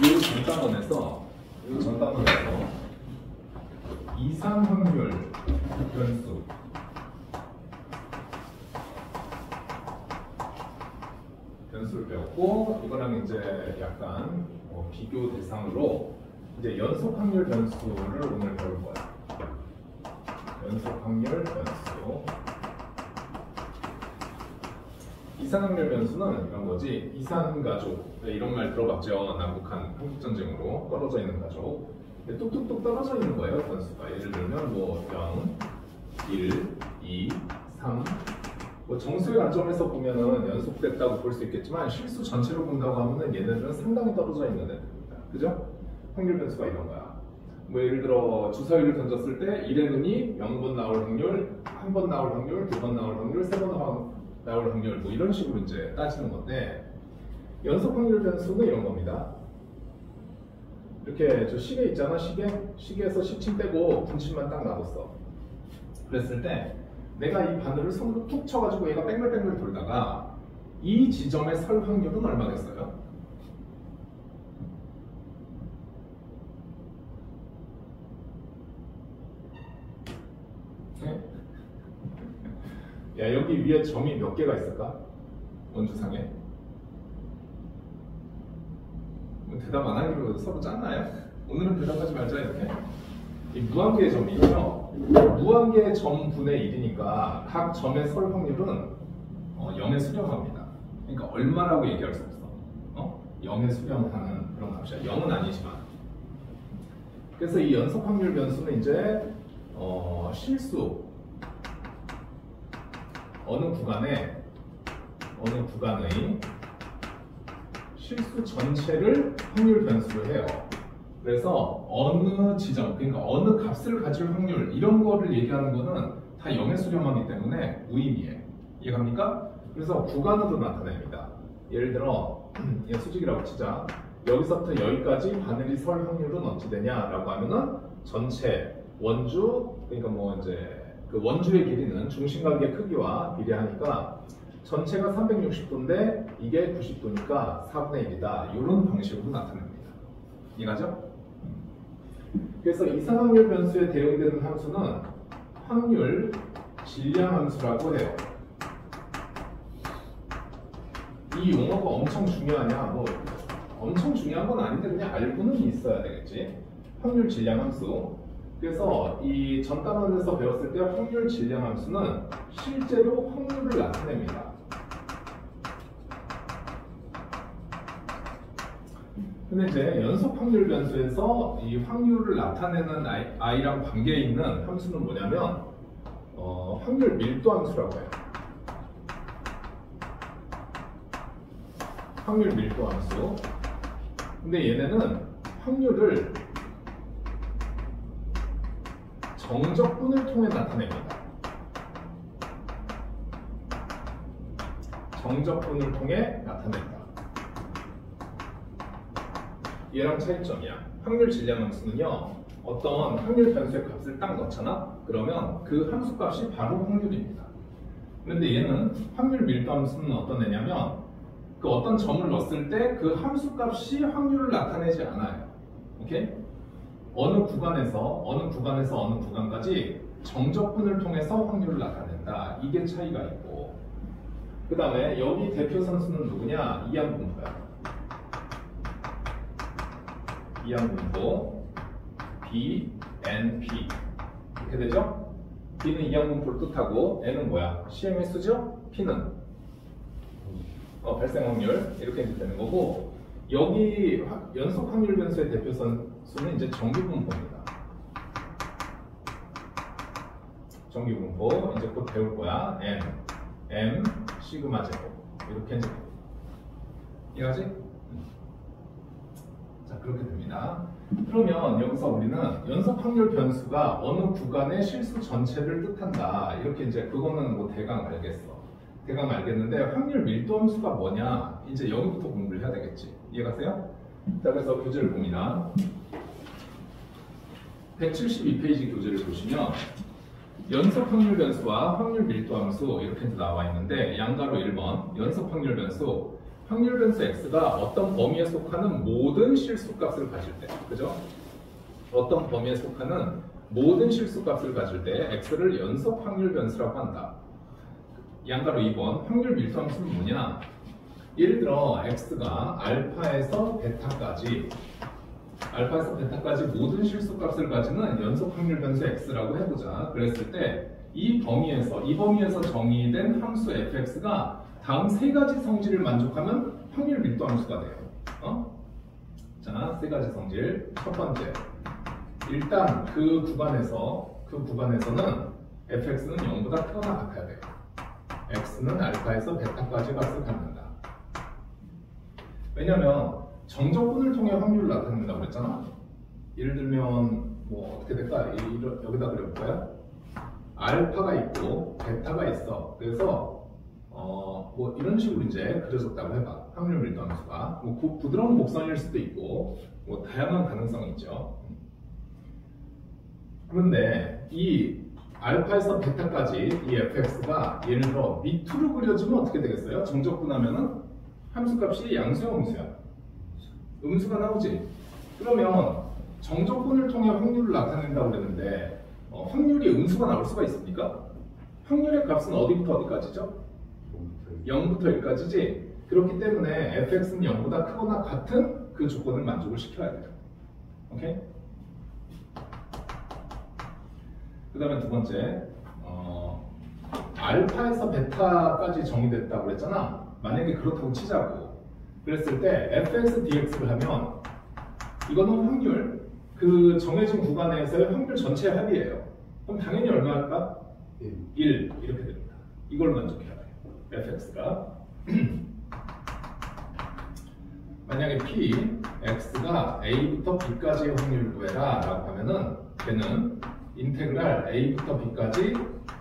이 전 단원에서 이상 확률 변수를 배웠고, 이거랑 이제 약간 비교 대상으로 이제 연속 확률 변수를 오늘 배울 거야. 연속 확률 변수. 이산확률 변수는 이런 거지. 이산가족, 이런 말 들어봤죠? 남북한 한국전쟁으로 떨어져 있는 가족. 뚝뚝뚝 떨어져 있는 거예요, 변수가. 예를 들면 뭐 0, 1, 2, 3. 뭐 정수의 관점에서 보면은 연속됐다고 볼 수 있겠지만 실수 전체로 본다고 하면은 얘네들은 상당히 떨어져 있는 애들입니다. 그죠? 확률 변수가 이런 거야. 뭐 예를 들어 주사위를 던졌을 때 1의 눈이 0번 나올 확률, 1번 나올 확률, 2번 나올 확률, 3번 나올 확률, 뭐 이런 식으로 이제 따지는 건데, 연속 확률 변수는 이런 겁니다. 이렇게 저 시계 있잖아, 시계에서 시침 빼고 분침만 딱 놔뒀어. 그랬을 때 내가 이 바늘을 손으로 툭 쳐가지고 얘가 뺑글뺑글 돌다가 이 지점에 설 확률은 얼마겠어요? 네? 야, 여기 위에 점이 몇 개가 있을까? 원주상에? 뭐 대답 안 하기로 서로 짰나요? 오늘은 대답하지 말자 이렇게? 이 무한계의 점이죠. 무한계의 점분의 1이니까 각 점의 설 확률은 0에 수렴합니다. 그러니까 얼마라고 얘기할 수 없어. 0에 수렴하는 그런 값이야. 0은 아니지만. 그래서 이 연속 확률 변수는 이제 실수 어느 구간의 실수 전체를 확률 변수로 해요. 그래서 어느 지점, 그러니까 어느 값을 가질 확률, 이런 거를 얘기하는 거는 다 0에 수렴하기 때문에 무의미해. 이해갑니까? 그래서 구간으로 나타냅니다. 예를 들어 수직이라고 치자. 여기서부터 여기까지 바늘이 설 확률은 어찌 되냐라고 하면은 전체 원주, 그러니까 뭐 이제 그 원주의 길이는 중심각의 크기와 비례하니까 전체가 360도인데 이게 90도니까 4분의 1이다. 이런 방식으로 나타냅니다. 이해가죠? 그래서 이산확률 변수에 대응되는 함수는 확률 질량 함수라고 해요. 이 용어가 엄청 중요하냐? 뭐 엄청 중요한 건 아닌데 그냥 알고는 있어야 되겠지. 확률 질량 함수. 그래서 이 전 단원에서 배웠을 때 확률 질량 함수는 실제로 확률을 나타냅니다. 근데 이제 연속 확률 변수에서 이 확률을 나타내는 i랑 관계에 있는 함수는 뭐냐면 확률 밀도 함수라고 해요. 확률 밀도 함수. 근데 얘네는 확률을 정적분을 통해 나타냅니다. 정적분을 통해 나타낸다. 얘랑 차이점이야. 확률 질량 함수는요, 어떤 확률 변수의 값을 딱 넣잖아? 그러면 그 함수 값이 바로 확률입니다. 그런데 얘는 확률 밀도 함수는 어떤 애냐면 그 어떤 점을 넣었을 때 그 함수 값이 확률을 나타내지 않아요. 오케이? 어느 구간에서 어느 구간까지 정적분을 통해서 확률을 나타낸다. 이게 차이가 있고, 그 다음에 여기 대표 선수는 누구냐? 이항분포야. 이항분포 B, N, P 이렇게 되죠? B는 이항분포를 뜻하고 N은 뭐야? 시행의 수죠? P는 발생 확률 이렇게 되는 거고, 여기 연속 확률 변수의 대표 선수는 이제 정기분포입니다. 정기분포 이제 곧 배울 거야. N, M, 시그마 제곱 이렇게 이제 이해하지? 자, 그렇게 됩니다. 그러면 여기서 우리는 연속 확률 변수가 어느 구간의 실수 전체를 뜻한다. 이렇게 이제 그거는 뭐 대강 알겠어. 대강 알겠는데 확률 밀도 함수가 뭐냐? 이제 여기부터 공부를 해야 되겠지. 이해가세요? 자, 그래서 교재를 봅니다. 172페이지 교재를 보시면 연속 확률 변수와 확률 밀도 함수 이렇게 나와 있는데, 양가로 1번 연속 확률 변수 확률 변수 x가 어떤 범위에 속하는 모든 실수값을 가질 때, 그죠? 어떤 범위에 속하는 모든 실수값을 가질 때 x를 연속 확률 변수라고 한다. 양가로 2번 확률 밀도함수는 뭐냐? 예를 들어 x가 알파에서 베타까지 모든 실수값을 가지는 연속 확률 변수 x라고 해보자. 그랬을 때 이 범위에서 정의된 함수 fx가 다음 세 가지 성질을 만족하면 확률 밀도 함수가 돼요. 자, 세 가지 성질. 첫 번째, 일단 그 구간에서는 fx는 0보다 크거나 같아야 돼요. x는 알파에서 베타까지 값을 갖는다. 왜냐면 정적분을 통해 확률을 나타낸다고 그랬잖아. 예를 들면 뭐 어떻게 될까? 여기다 그려볼까요? 알파가 있고 베타가 있어. 그래서 뭐 이런 식으로 이제 그려졌다고 해봐. 확률 밀도 함수가 뭐 부드러운 곡선일 수도 있고 뭐 다양한 가능성이 있죠. 그런데 이 알파에서 베타까지 이 fx가 예를 들어 밑으로 그려지면 어떻게 되겠어요? 정적분하면은 함수값이 양수야, 음수야? 음수가 나오지. 그러면 정적분을 통해 확률을 나타낸다고 그랬는데 확률이 음수가 나올 수가 있습니까? 확률의 값은 어디부터 어디까지죠? 0부터 1까지지. 그렇기 때문에 fx는 0보다 크거나 같은 그 조건을 만족을 시켜야 돼요. 오케이? 그 다음에 두 번째, 알파에서 베타까지 정의됐다고 그랬잖아. 만약에 그렇다고 치자고. 그랬을 때 fx dx를 하면 이거는 확률, 그 정해진 구간에서의 확률 전체의 합이에요. 그럼 당연히 얼마일까? 1 이렇게 됩니다. 이걸 만족해야 돼요. fx가 만약에 p, x가 a부터 b까지의 확률을 구해라 라고 하면은 걔는 인테그랄 a부터 b까지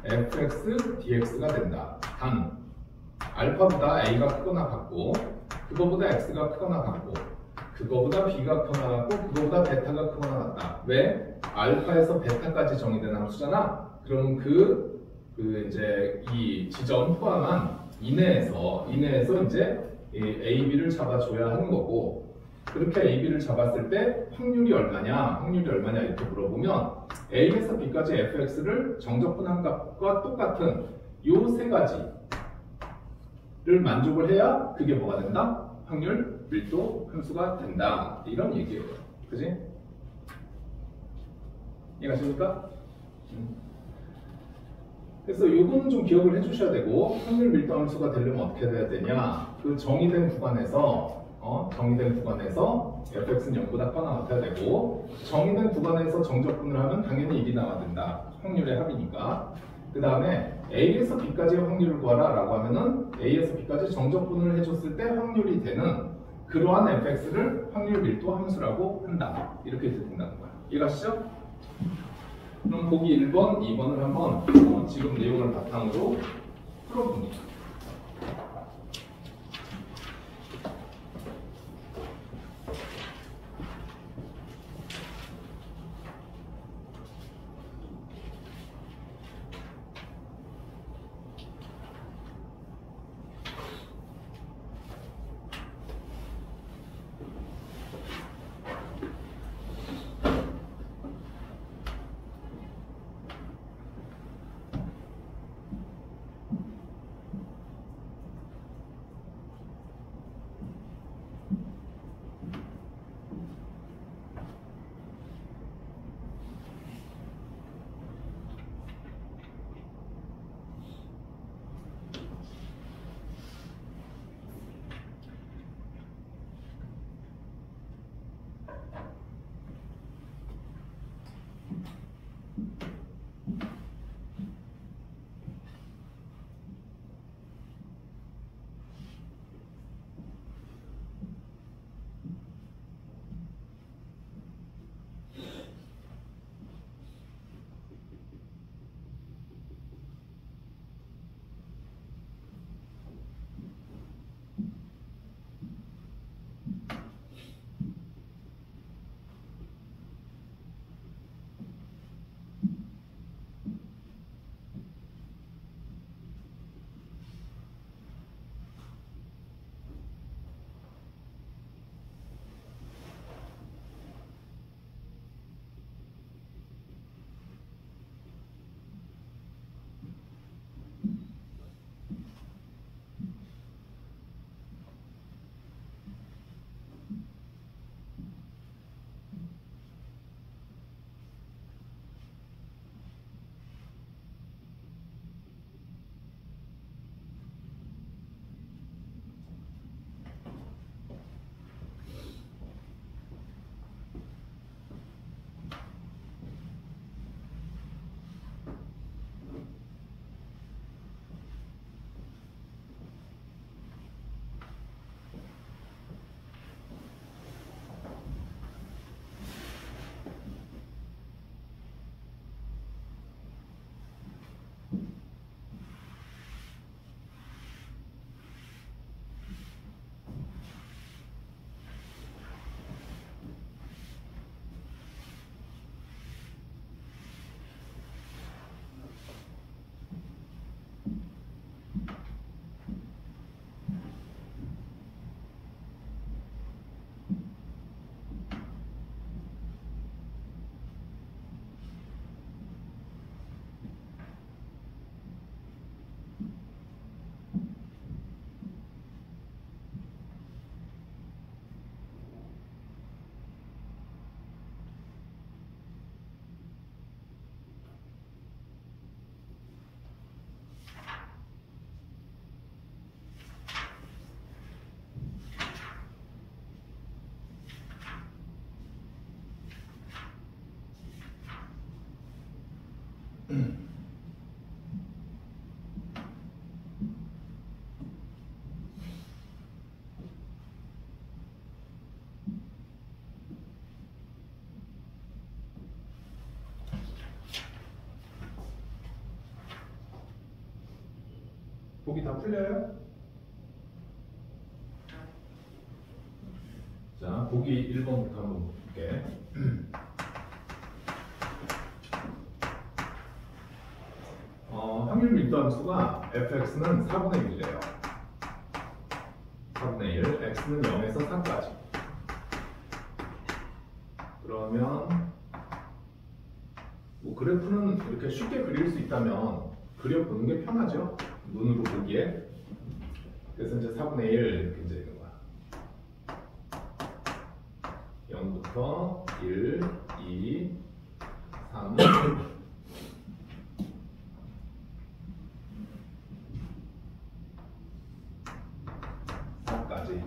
fx dx가 된다. 단 알파보다 a가 크거나 같고 그거보다 x가 크거나 같고 그거보다 b가 크거나 같고 그거보다 베타가 크거나 같다. 왜? 알파에서 베타까지 정의된 함수잖아. 그럼 이제 이 지점 포함한 이내에서 이제 a, b를 잡아줘야 하는 거고, 그렇게 a, b를 잡았을 때 확률이 얼마냐 이렇게 물어보면 a에서 b까지 fx를 정적분한 값과 똑같은 요 세 가지를 만족을 해야 그게 뭐가 된다? 확률 밀도 함수가 된다. 이런 얘기예요. 그지? 이해가십니까? 그래서 요거는 좀 기억을 해주셔야 되고, 확률 밀도 함수가 되려면 어떻게 해야 되냐? 그 정의된 구간에서 fx는 0보다 크거나 같아야 되고, 정의된 구간에서 정적분을 하면 당연히 1이 나와야 된다. 확률의 합이니까. 그 다음에 a에서 b까지의 확률을 구하라 라고 하면은 a에서 b까지 정적분을 해줬을 때 확률이 되는 그러한 fx를 확률 밀도 함수라고 한다. 이렇게 된다는 거야. 이해가시죠? 그럼 보기 1번, 2번을 한번 지금 내용을 바탕으로 풀어봅니다. 보기 다 풀려요? 자, 보기 1번부터 한번 볼게. 확률 밀도함수가 fx는 4분의 1이래요. 4분의 1, x는 0에서 3까지. 그러면 뭐 그래프는 이렇게 쉽게 그릴 수 있다면 그려보는 게 편하죠. 눈으로 보기에. 그래서 이제 4분의 1 이렇게 이제 있는 거야. 0부터 1, 2, 3, 4까지.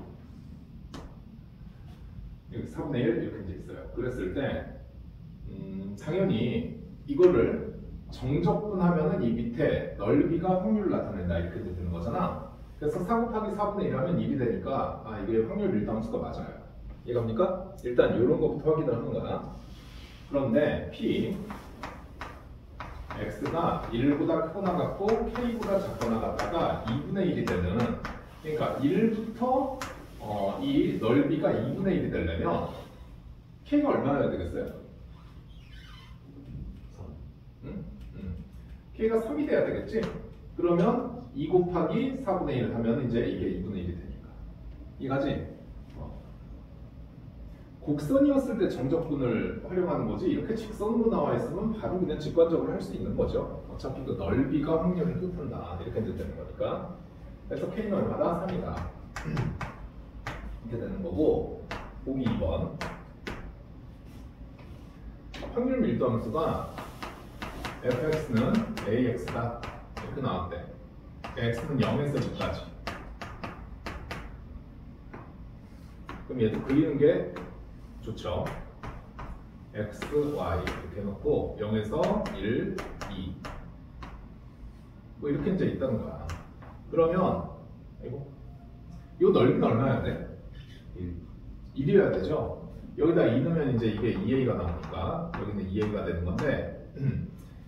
여기 4분의 1 이렇게 이제 있어요. 그랬을 때 당연히 이거를 정적분하면은 이 밑에 넓이가 확률을 나타낸다 이렇게 되는 거잖아. 그래서 4 곱하기 4분의 1 하면 1이 되니까 이게 확률 밀도함수가 맞아요. 이해갑니까? 일단 이런 것부터 확인을 하는 거야. 그런데 P X가 1보다 크거나 같고 K보다 작거나 같다가 2분의 1이 되는, 그러니까 1부터 이 넓이가 2분의 1이 되려면 K가 얼마나 되겠어요? K가 3이 돼야 되겠지? 그러면 2 곱하기 4분의 1 하면 이제 이게 2분의 1이 되니까. 이거지? 곡선이었을 때 정적분을 활용하는 거지, 이렇게 직선으로 나와 있으면 바로 그냥 직관적으로 할 수 있는 거죠. 어차피 그 넓이가 확률을 뜻한다 이렇게 되는 거니까. 그래서 K는 얼마다? 3이다 이렇게 되는 거고. 보기 2번 확률 밀도함수가 fx는 ax다 이렇게 나왔대. x는 0에서 2까지. 그럼 얘도 그리는 게 좋죠. x, y 이렇게 해놓고 0에서 1, 2 뭐 이렇게 이제 있다는 거야. 그러면 이 넓이는 얼마여야 돼? 1이어야 되죠. 여기다 2 넣으면 이제 이게 2a가 나오니까 여기는 2a가 되는 건데,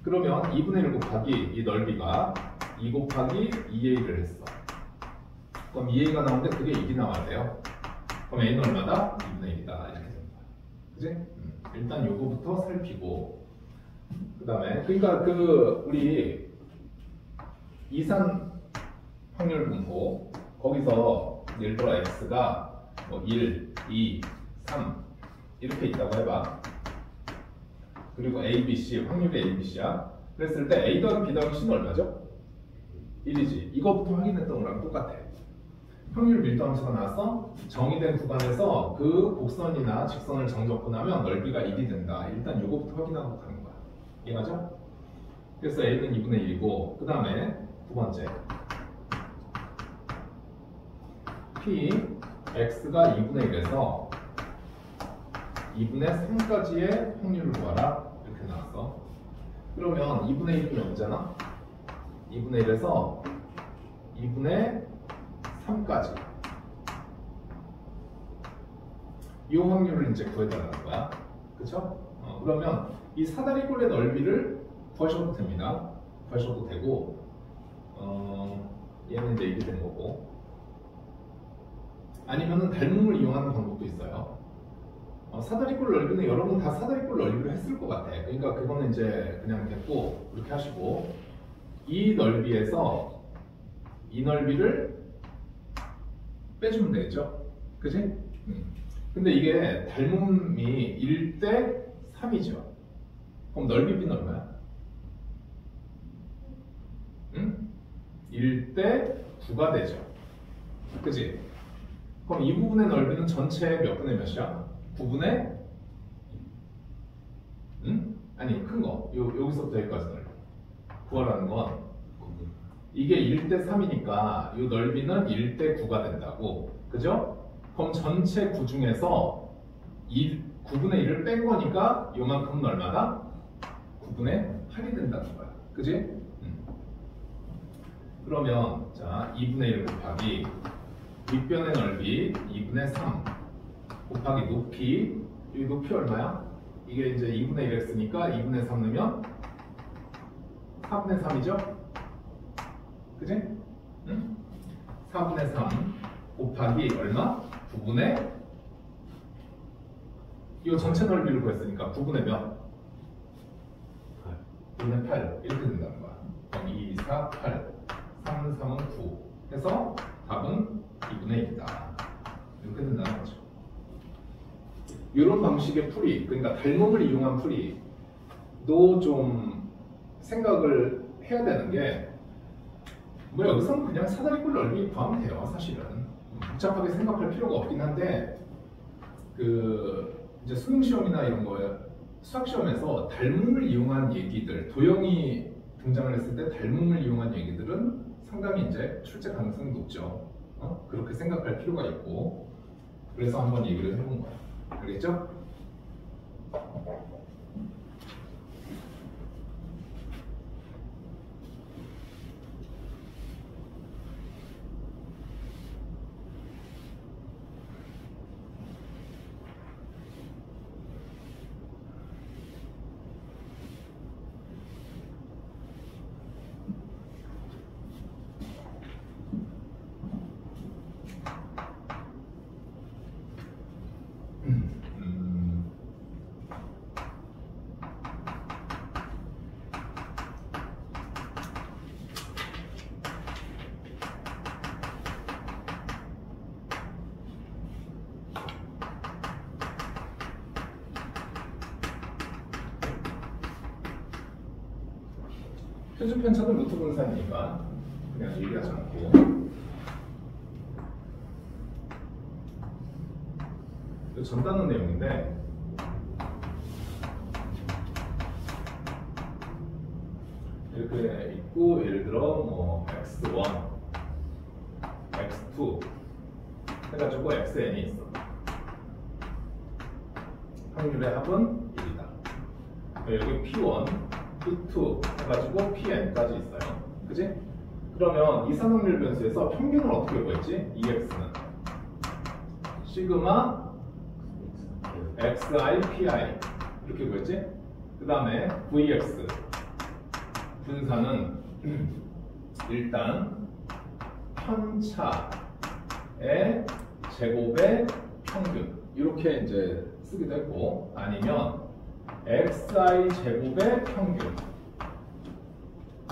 그러면 2분의 1 곱하기 이 넓이가 2 곱하기 2a를 했어. 그럼 2a가 나오는데 그게 1이 나와야 돼요. 그럼 a는 얼마다? 2분의 1이다 이렇게 되는 거야. 그지? 일단 요거부터 살피고, 그 다음에 그러니까 우리 이산 확률 분포 거기서 예를 들어 x가 뭐 1, 2, 3 이렇게 있다고 해봐. 그리고 A, B, C 확률이 A, B, C야. 그랬을 때 A 더하기 B 더하기 C는 얼마죠? 1이지. 이거부터 확인했던 거랑 똑같아. 확률 밀도함수가 나왔어. 정의된 구간에서 그 곡선이나 직선을 정적분하면 넓이가 1이 된다. 일단 이거부터 확인하고 가는 거야. 이해가죠? 그래서 A는 2분의 1이고, 그 다음에 두 번째 P X가 2분의 1에서 2분의 3까지의 확률을 구하라 이렇게 나왔어. 그러면 2분의 1이 0이잖아. 2분의 1에서 2분의 3까지 이 확률을 이제 구해달라는 거야. 그쵸? 그러면 이 사다리꼴의 넓이를 구하셔도 됩니다. 구하셔도 되고, 얘는 이제 이렇게 되는 거고, 아니면은 닮음을 이용하는 방법도 있어요. 사다리꼴 넓이는 여러분 다 사다리꼴 넓이로 했을 것 같아. 그러니까 그거는 이제 그냥 됐고, 이렇게 하시고, 이 넓이에서 이 넓이를 빼주면 되겠죠? 그치? 근데 이게 닮음이 1대 3이죠. 그럼 넓이 B는 얼마야? 1대 9가 되죠. 그치? 그럼 이 부분의 넓이는 전체 몇 분의 몇이야? 9분의? 아니, 큰 거. 여기서부터 여기까지 넓이. 구하라는 건 이게 1대 3이니까 이 넓이는 1대 9가 된다고. 그죠? 그럼 전체 9 중에서 9분의 1을 뺀 거니까 요만큼은 얼마다? 9분의 8이 된다는 거야. 그지? 그러면 자 2분의 1 곱하기 윗변의 넓이 2분의 3 곱하기 높이, 이 높이 얼마야? 이게 이제 2분의 1 했으니까 2분의 3 넣으면 4분의 3이죠? 그지? 응? 4분의 3 곱하기 얼마? 9분의 이거 전체 넓이를 구했으니까 9분의 몇? 9분의 8 이렇게 된다는 거야. 그럼 2, 4, 8 3, 3은 9 해서 답은 2분의 1이다. 이렇게 된다는 거죠. 이런 방식의 풀이, 그러니까 닮음을 이용한 풀이도 좀 생각을 해야 되는 게, 뭐 여기서는 그냥 사다리꼴 넓이 구하면 돼요. 사실은 복잡하게 생각할 필요가 없긴 한데, 그 이제 수능 시험이나 이런 거에 수학 시험에서 닮음을 이용한 얘기들, 도형이 등장을 했을 때 닮음을 이용한 얘기들은 상당히 이제 출제 가능성이 높죠. 그렇게 생각할 필요가 있고, 그래서 한번 얘기를 해본 거야. 알겠죠? 표준 편차는 루트 분산이니까 그냥 얘기하지 않고, 이거 전단원 내용인데, 이렇게 있고, 예를 들어 뭐 x1, x2 해가지고 xn이 있어. 확률의 합은 1이다. 여기 p1, p2 해가지고 pn까지 있어요. 그지? 그러면 이산확률 변수에서 평균을 어떻게 구했지? EX는 시그마 xi pi 이렇게 구했지? 그 다음에 vx 분산은 일단 편차의 제곱의 평균 이렇게 이제 쓰기도 했고, 아니면 xi 제곱의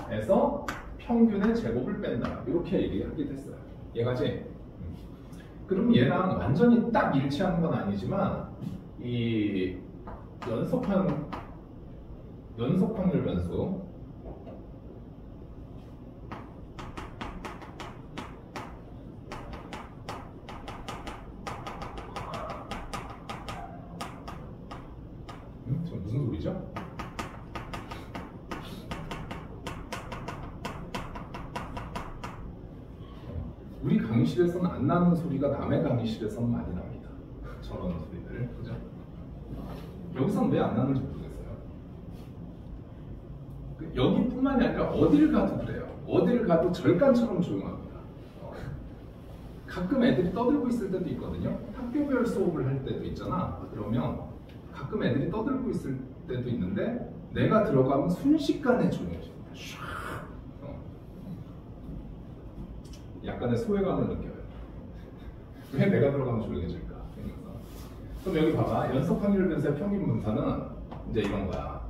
평균에서 평균의 제곱을 뺀다 이렇게 얘기하기도 했어요. 얘가지? 그럼 얘랑 완전히 딱 일치하는 건 아니지만 이 연속확률 변수 저 무슨 소리죠? 우리 강의실에서는 안 나는 소리가 남의 강의실에서는 많이 납니다. 저런 소리들, 그죠? 여기서는 왜 안 나는지 모르겠어요. 여기뿐만이 아니라 어딜 가도 그래요. 어딜 가도 절간처럼 조용합니다. 가끔 애들이 떠들고 있을 때도 있거든요. 학교별 수업을 할 때도 있잖아. 그러면 가끔 애들이 떠들고 있을 때도 있는데 내가 들어가면 순식간에 조용해집니다. 약간의 소외감을 느껴요. 왜 내가 들어가면 조용해질까? 그럼 여기 봐봐. 연속확률 변수의 평균 분산은 이제 이런 거야.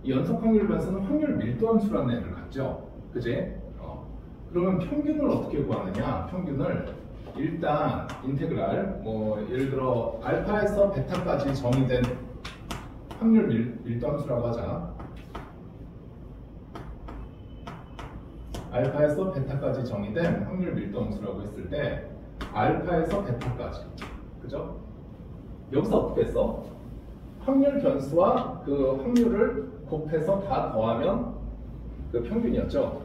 이 연속확률 변수는 확률 밀도함수라는 애를 갖죠. 그지? 그러면 평균을 어떻게 구하느냐? 평균을 일단 인테그랄 뭐 예를 들어 알파에서 베타까지 정의된 확률 밀도함수라고 하자. 알파에서 베타까지 정의된 확률 밀도함수라고 했을 때 알파에서 베타까지, 그죠? 여기서 어떻게 했어? 확률 변수와 그 확률을 곱해서 다 더하면 그 평균이었죠?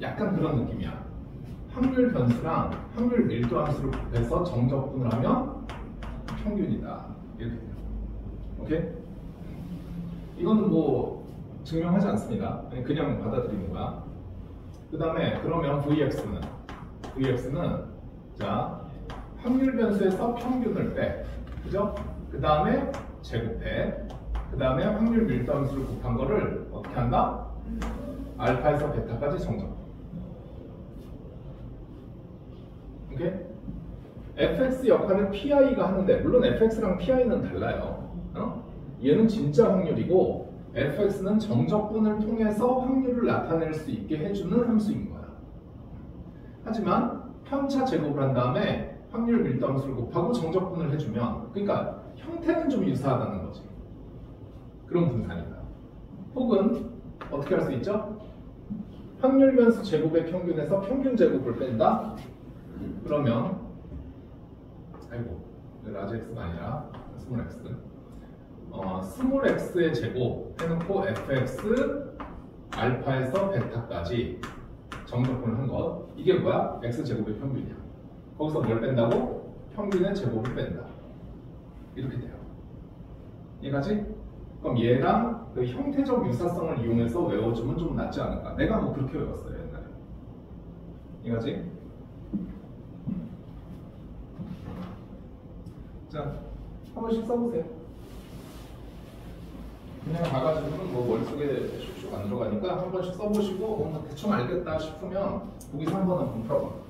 약간 그런 느낌이야. 확률 변수랑 확률 밀도함수를 곱해서 정적분을 하면 평균이다. 이렇게 돼요. 오케이? 이거는 뭐 증명하지 않습니다. 그냥 받아들이는 거야. 그 다음에 그러면 Vx는 자 확률 변수에서 평균을 빼, 그죠? 그 다음에 제곱해, 그 다음에 확률 밀도 함수를 곱한 거를 어떻게 한다? 알파에서 베타까지 정정. 오케이? fx 역할을 pi가 하는데, 물론 fx랑 pi는 달라요. 얘는 진짜 확률이고 fx는 정적분을 통해서 확률을 나타낼 수 있게 해주는 함수인 거야. 하지만 편차 제곱을 한 다음에 확률 밀도 함수를 곱하고 정적분을 해주면, 그러니까 형태는 좀 유사하다는 거지. 그런 분산이다. 혹은 어떻게 할 수 있죠? 확률 변수 제곱의 평균에서 평균 제곱을 뺀다. 그러면 라지 x가 아니라 스몰 x. 스몰 x의 제곱 해놓고 fx 알파에서 베타까지 정적분을 한 것. 이게 뭐야? x 제곱의 평균이야. 거기서 뭘 뺀다고? 평균의 제곱을 뺀다. 이렇게 돼요. 이해가지? 그럼 얘랑 그 형태적 유사성을 이용해서 외워주면 좀 낫지 않을까? 내가 뭐 그렇게 외웠어요, 옛날에. 이해가지? 자, 한 번씩 써보세요. 그냥 가가지고는 뭐 머릿속에 슉슉 안 들어가니까 한 번씩 써보시고 대충 알겠다 싶으면 보기 3번 한번 풀어봐.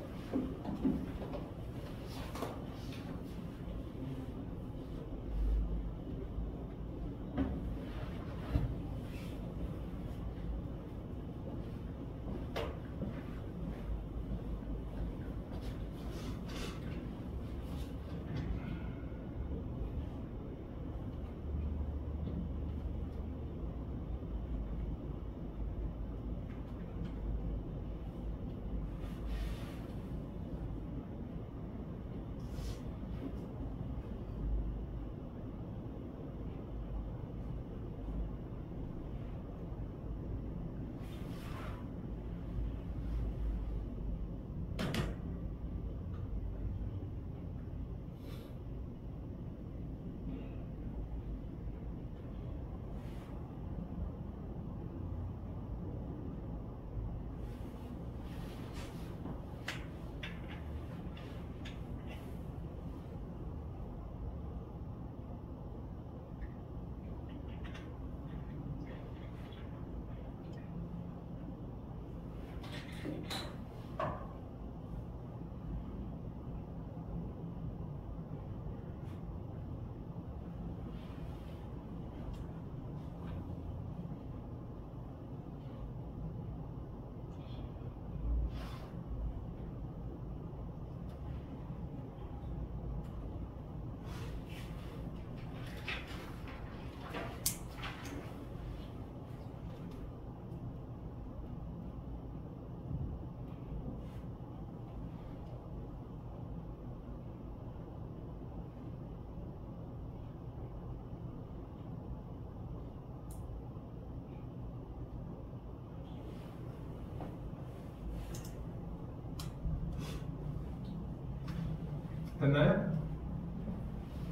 됐나요?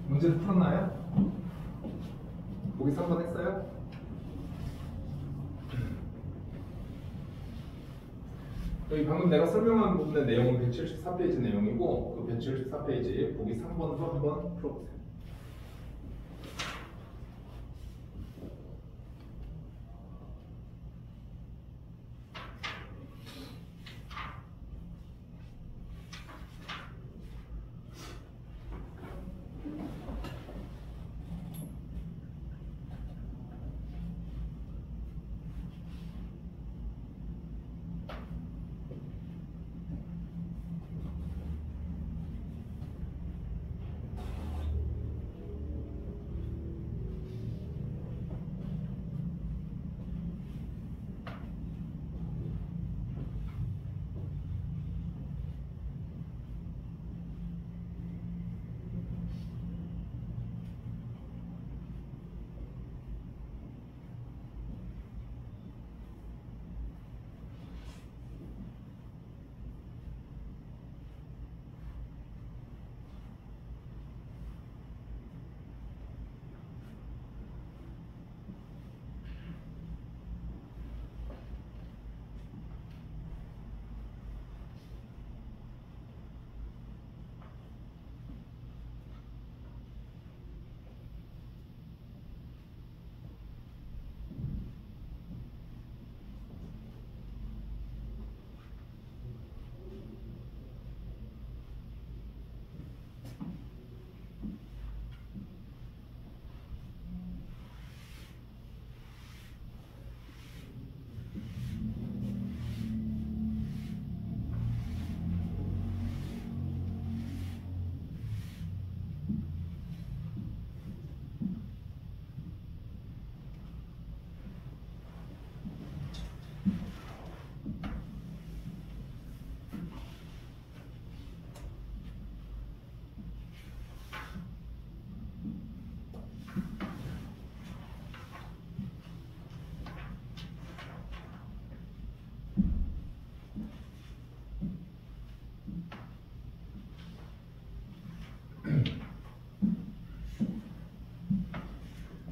문제를 풀었나요? 보기 3번 했어요? 여기 방금 내가 설명한 부분의 내용은 174페이지 내용이고 그 174페이지 보기 3번도 한번 풀어보세요.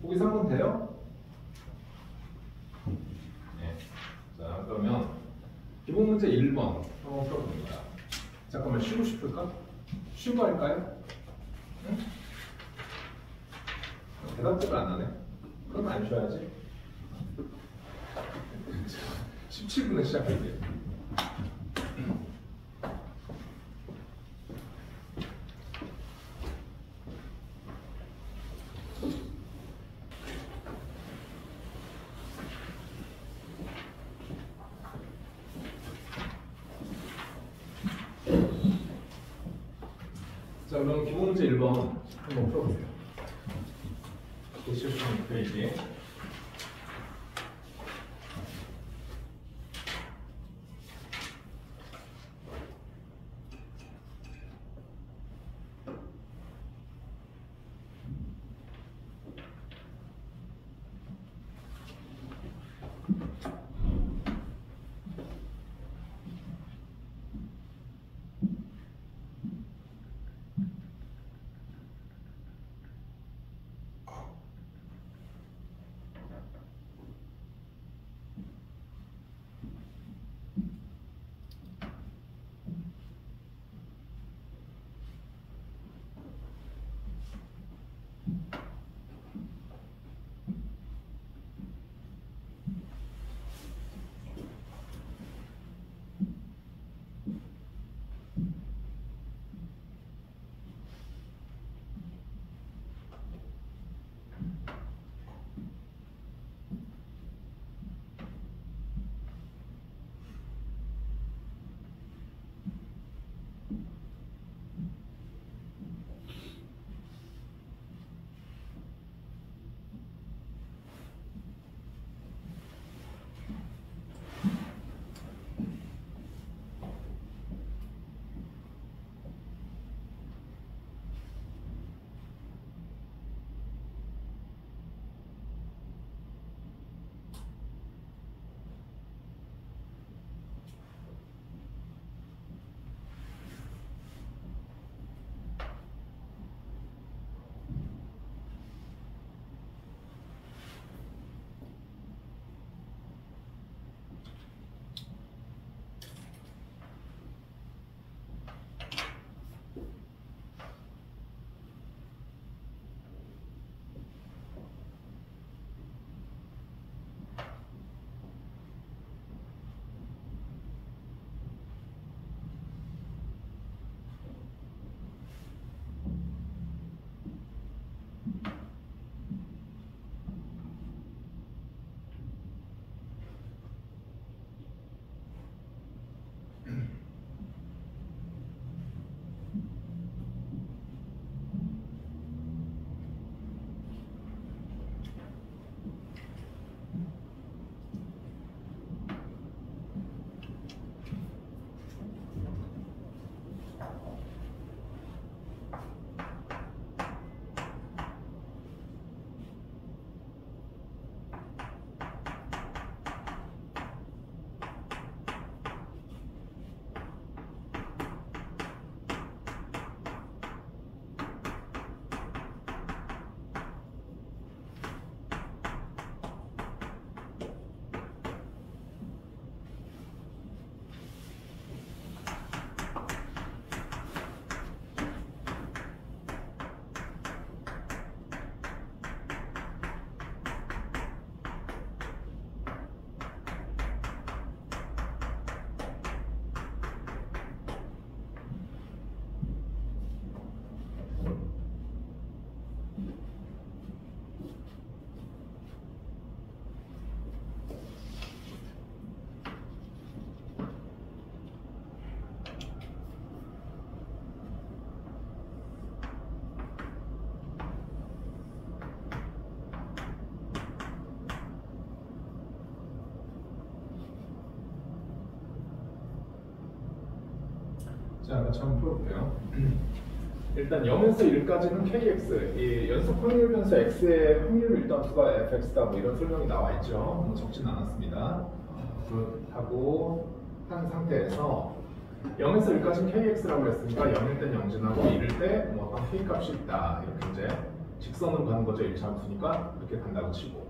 거기서 하면 돼요? 네. 자, 그러면 기본 문제 1번 한번 풀어봅니다. 잠깐만 쉬고 싶을까? 쉬고 할까요? 응? 대답지가 안 나네. 그러면 안 쉬어야지. 17분에 시작할게요. 자, 그럼 기본 문제 1번 한번 풀어보세요. 96페이지. 자, 같이 한번 풀어볼게요. 일단 0에서 1까지는 KX, 이 연속 확률 변수 X의 확률 밀도함수가 fx다 뭐 이런 설명이 나와 있죠. 뭐 적진 않았습니다. 그렇다고 한 상태에서 0에서 1까지는 KX라고 했으니까 0일 땐 0진하고 1일 때 뭐 어떤 K 값이 있다. 이렇게 이제 직선으로 가는 거죠. 1차 함수니까 이렇게 간다고 치고.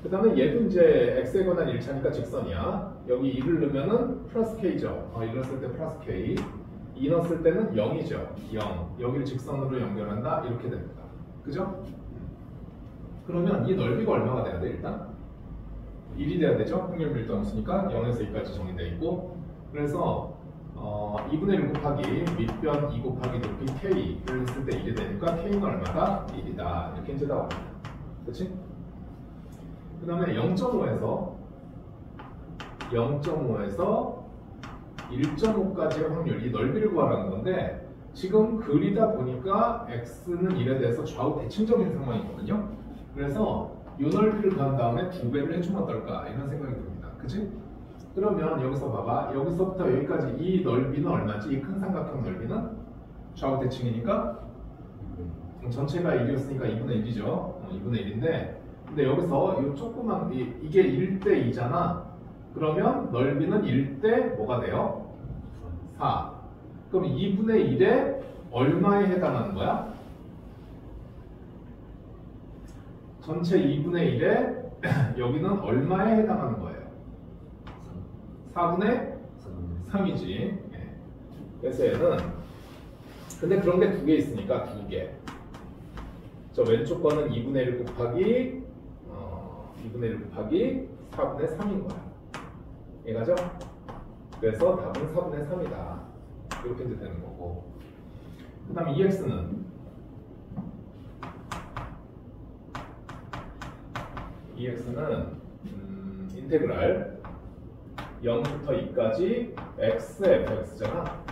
그 다음에 얘도 이제 x에 관한 1차니까 직선이야. 여기 2를 넣으면은 플러스 k죠. 1 넣었을 때 플러스 k. 2 넣었을 때는 0이죠. 0. 여기를 직선으로 연결한다. 이렇게 됩니다. 그죠? 그러면 이 넓이가 얼마가 돼야 돼, 일단? 1이 돼야 되죠? 확률 밀도 함수니까 0에서 2까지 정의되어 있고. 그래서 2분의 1 곱하기 밑변 2 곱하기 높이 k를 했을 때 1이 되니까 k는 얼마다? 1이다. 이렇게 이제 나옵니다. 그치? 그 다음에 0.5에서 1.5까지의 확률, 이 넓이를 구하라는 건데 지금 그리다 보니까 x는 1에 대해서 좌우 대칭적인 상황이거든요. 그래서 이 넓이를 구한 다음에 2배를 해주면 어떨까 이런 생각이 듭니다. 그치? 그러면 여기서 봐봐. 여기서부터 여기까지 이 넓이는 얼마지? 이 큰 삼각형 넓이는 좌우 대칭이니까 전체가 1이었으니까 2분의 1이죠. 2분의 1인데 근데 여기서 이 조그만 이게 1대 2잖아. 그러면 넓이는 1대 뭐가 돼요? 4. 그럼 2분의 1에 얼마에 해당하는 거야? 전체 2분의 1에 여기는 얼마에 해당하는 거예요? 4분의 3이지. 그래서 얘는 근데 그런 게 두 개 있으니까 두 개. 저 왼쪽 거는 2분의 1 곱하기 4분의 3인 거야. 이해가죠? 그래서 답은 4분의 3이다. 이렇게 이제 되는 거고. 그 다음에 EX는 인테그랄 0부터 2까지 xfx잖아.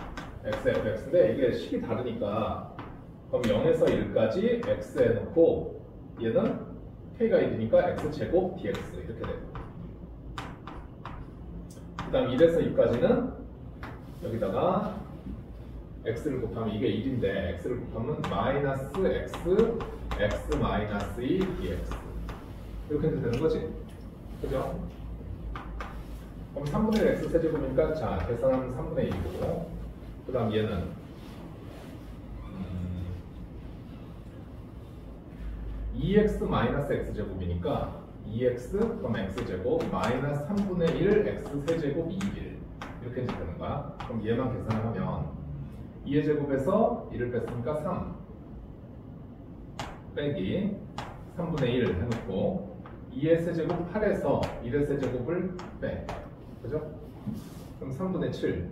xfx인데 이게 식이 다르니까 그럼 0에서 1까지 x 해놓고 얘는 k가 1이니까 x제곱 dx 이렇게 돼요. 그 다음 1에서 2까지는 여기다가 x를 곱하면 이게 1인데 x를 곱하면 마이너스 x 마이너스 2 dx 이렇게 되는 거지. 그죠? 그럼 3분의 1 x 세제곱이니까 자 계산하면 3분의 1이고 그 다음 얘는 2x 마이너스 x제곱이니까 2x 그럼 x제곱 마이너스 3분의 1 x 세제곱 2일 이렇게 이제 되는 거야. 그럼 얘만 계산을 하면 2의 제곱에서 1을 뺐으니까 3 빼기 3분의 1 해놓고 2의 세제곱 8에서 1의 세제곱을 빼. 그죠? 그럼 3분의 7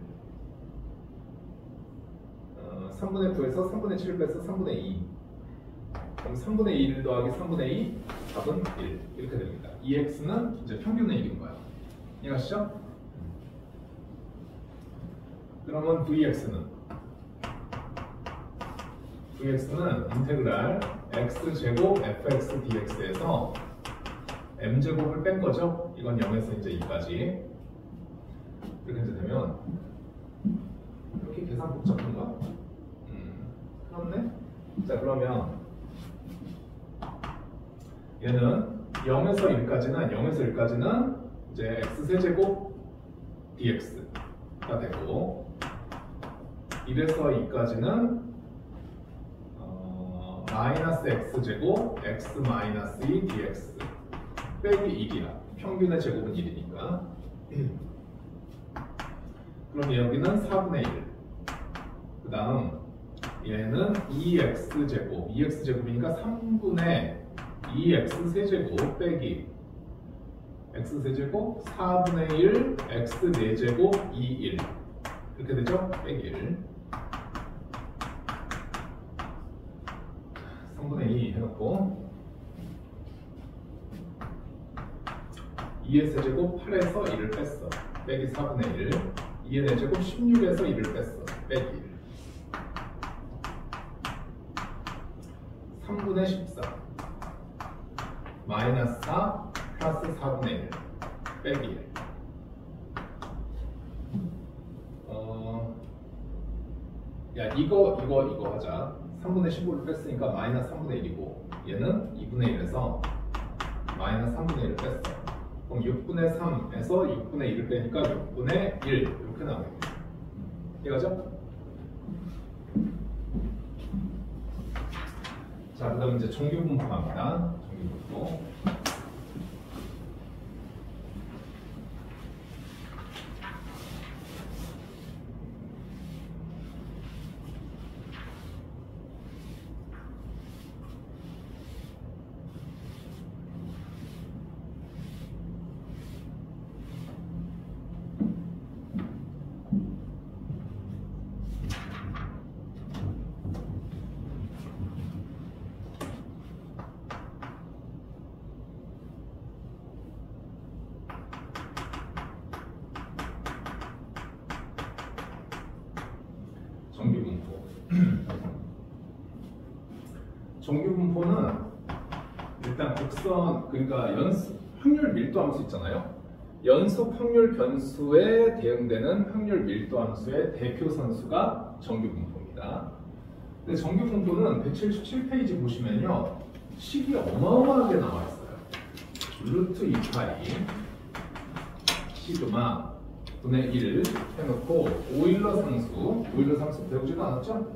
3분의 9에서 3분의 7을 빼서 3분의 2 그럼 3분의 1 더하기 3분의 2 답은 1 이렇게 됩니다. EX는 이제 평균의 1인 거야. 이해가시죠? 그러면 VX는 인테그랄 x제곱 fx dx에서 m제곱을 뺀 거죠. 이건 0에서 이제 2까지 이렇게 이제 되면 이렇게 계산 복잡한가? 그렇네. 자 그러면 얘는 0에서 1까지는 이제 x세제곱 dx가 되고 1에서 2까지는 마이너스 x제곱 x 마이너스 2 dx 빼기 1이야. 평균의 제곱은 1이니까. 그럼 여기는 4분의 1. 그 다음 얘는 2x제곱 2x제곱이니까 3분의 2x 세제곱 빼기 x 세제곱 4분의 1 x 4제곱 2 1 이렇게 되죠? 빼기 1 3분의 2 해놓고 2의 세제곱 8에서 1을 뺐어. 빼기 4분의 1 2의 4제곱 16에서 1을 뺐어. 빼기 1 3분의 14 마이너스 4 플러스 4분의 1 빼기 1 야 이거 하자. 3분의 15를 뺐으니까 마이너스 3분의 1이고 얘는 2분의 1에서 마이너스 3분의 1을 뺐어. 그럼 6분의 3에서 6분의 1을 빼니까 6분의 1 이렇게 나오겠네. 이거죠? 자, 그 다음에 이제 정규분포 갑니다. 정규분포. 정규분포. 정규분포는 일단 곡선, 그러니까 확률 밀도 함수 있잖아요. 연속 확률 변수에 대응되는 확률 밀도 함수의 대표 선수가 정규분포입니다. 근데 정규분포는 177페이지 보시면요, 식이 어마어마하게 나와 있어요. 루트 2파이 시그마 분의 1 해놓고 오일러 상수 배우지도 않았죠?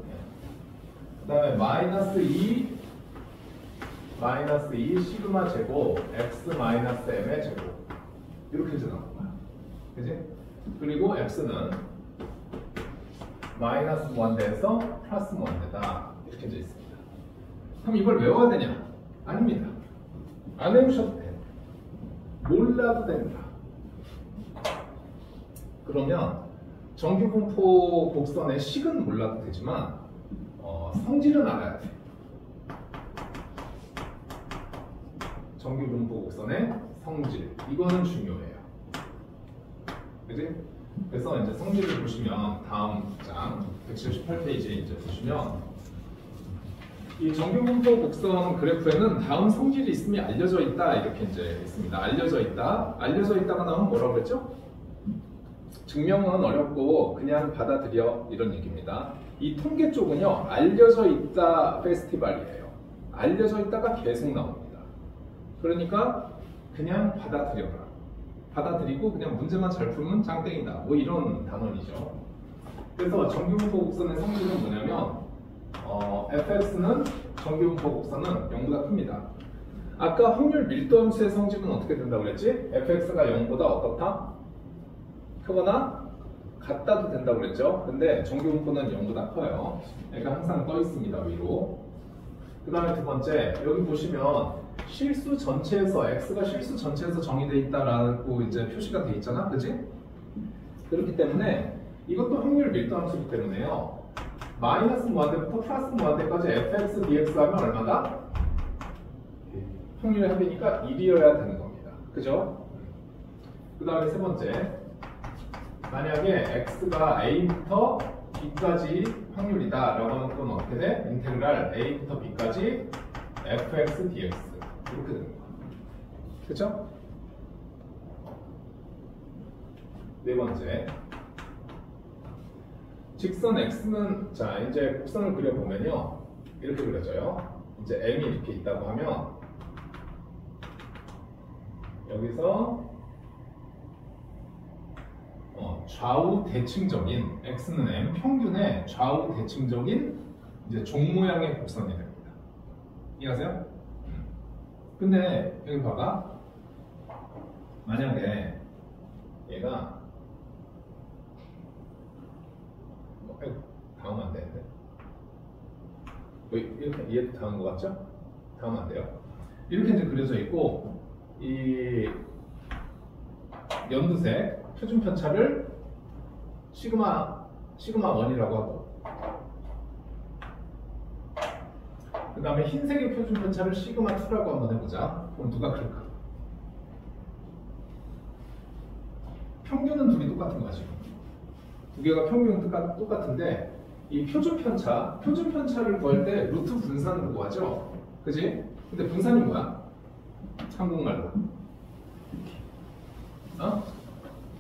그 다음에 마이너스 2 시그마 제곱 x 마이너스 m의 제곱 이렇게 이제 나온 거야. 그지? 그리고 x는 마이너스 무한대에서 플러스 무한대다 이렇게 이제 있습니다. 그럼 이걸 외워야 되냐? 아닙니다. 안 외우셔도 돼. 몰라도 됩니다. 그러면 정규분포 곡선의 식은 몰라도 되지만 성질은 알아야 돼. 정규분포 곡선의 성질, 이거는 중요해요. 그지? 그래서 이제 성질을 보시면 다음 장 178페이지에 이제 보시면 이 정규분포 곡선 그래프에는 다음 성질이 있음이 알려져 있다 이렇게 이제 있습니다. 알려져 있다가 나오면 뭐라고 했죠? 증명은 어렵고 그냥 받아들여 이런 얘기입니다. 이 통계 쪽은요, 알려져 있다 페스티벌이에요. 알려져 있다가 계속 나옵니다. 그러니까 그냥 받아들여라. 받아들이고 그냥 문제만 잘 풀면 짱땡이다. 뭐 이런 단원이죠. 그래서 정규분포 곡선의 성질은 뭐냐면 fx는 정규분포 곡선은 0보다 큽니다. 아까 확률 밀도 함수의 성질은 어떻게 된다고 그랬지? fx가 0보다 어떻다? 크거나 같다도 된다고 그랬죠? 근데 정규분포는 0보다 커요. 그러니까 항상 떠 있습니다, 위로. 그 다음에 두 번째, 여기 보시면 실수 전체에서 x가 실수 전체에서 정의되어 있다라고 이제 표시가 돼 있잖아, 그지? 그렇기 때문에 이것도 확률 밀도 함수이기 때문에요. 마이너스 무한대부터 플러스 무한대까지 fx dx 하면 얼마다? 확률의 합이니까 1이어야 되는 겁니다. 그죠? 그 다음에 세 번째, 만약에 x가 a부터 b까지 확률이다 라고 하면 그건 어떻게 돼? 인테그랄 a부터 b까지 fx dx 이렇게 되는 거야. 그쵸? 네 번째, 직선 x는, 자 이제 곡선을 그려보면요 이렇게 그려져요. 이제 m이 이렇게 있다고 하면 여기서 좌우 대칭적인 x는 m 평균의 좌우 대칭적인 이제 종 모양의 곡선이 됩니다. 이해하세요? 근데 여기 봐봐. 만약에 얘가 다음 안 되는데 이렇게 이해 다한 것 같죠? 다음 안 돼요. 이렇게 이제 그려져 있고 이 연두색 표준 편차를 시그마 1이라고 하고 그 다음에 흰색의 표준 편차를 시그마 2라고 한번 해보자. 그럼 누가 클까? 평균은 둘이 똑같은 거지. 두 개가 평균은 똑같은데 이 표준 편차를 구할 때 루트 분산으로 구하죠. 그지? 근데 분산이 뭐야? 한국말로.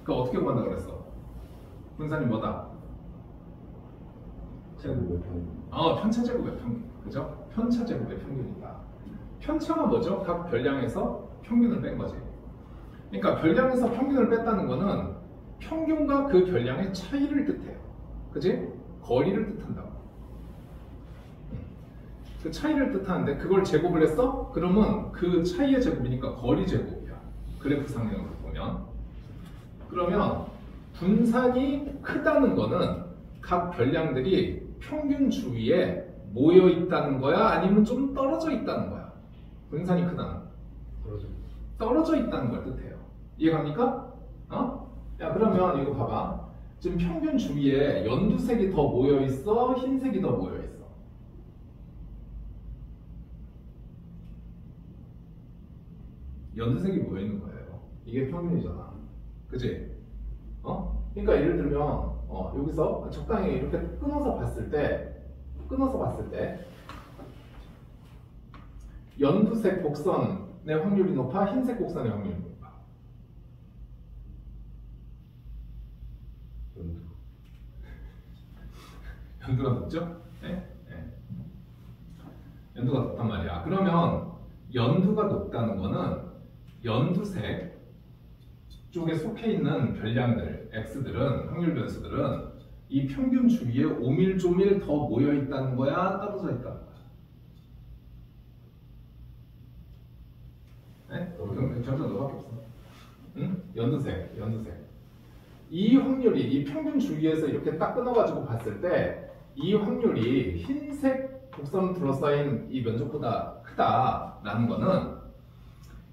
그거 어떻게 구한다 그랬어? 분산이 뭐다? 제곱의 평균. 편차 제곱의 평균. 그죠? 편차 제곱의 평균이다. 편차가 뭐죠? 각 별량에서 평균을 뺀 거지. 그러니까 별량에서 평균을 뺐다는 거는 평균과 그 별량의 차이를 뜻해요. 그지? 거리를 뜻한다고. 그 차이를 뜻하는데 그걸 제곱을 했어? 그러면 그 차이의 제곱이니까 거리 제곱이야. 그래프상으로 보면. 그러면 분산이 크다는 거는 각 별량들이 평균 주위에 모여 있다는 거야? 아니면 좀 떨어져 있다는 거야? 분산이 크다는. 떨어져 있다는 걸 뜻해요. 이해갑니까? 어? 야, 그러면 이거 봐봐. 지금 평균 주위에 연두색이 더 모여 있어? 흰색이 더 모여 있어? 연두색이 모여 있는 거예요. 이게 평균이잖아. 그치? 그러니까 예를 들면 여기서 적당히 이렇게 끊어서 봤을 때 연두색 곡선의 확률이 높아? 흰색 곡선의 확률이 높아? 연두가 높죠? 네? 네. 연두가 높단 말이야. 그러면 연두가 높다는 거는 연두색 쪽에 속해 있는 별량들, x들은, 확률 변수들은 이 평균 주위에 오밀조밀 더 모여 있다는 거야? 떨어져 있다는 거야? 네? 그럼 결정 너밖에 없어. 응? 연두색. 이 확률이 이 평균 주위에서 이렇게 딱 끊어가지고 봤을 때 이 확률이 흰색 곡선 둘러싸인 이 면적보다 크다라는 거는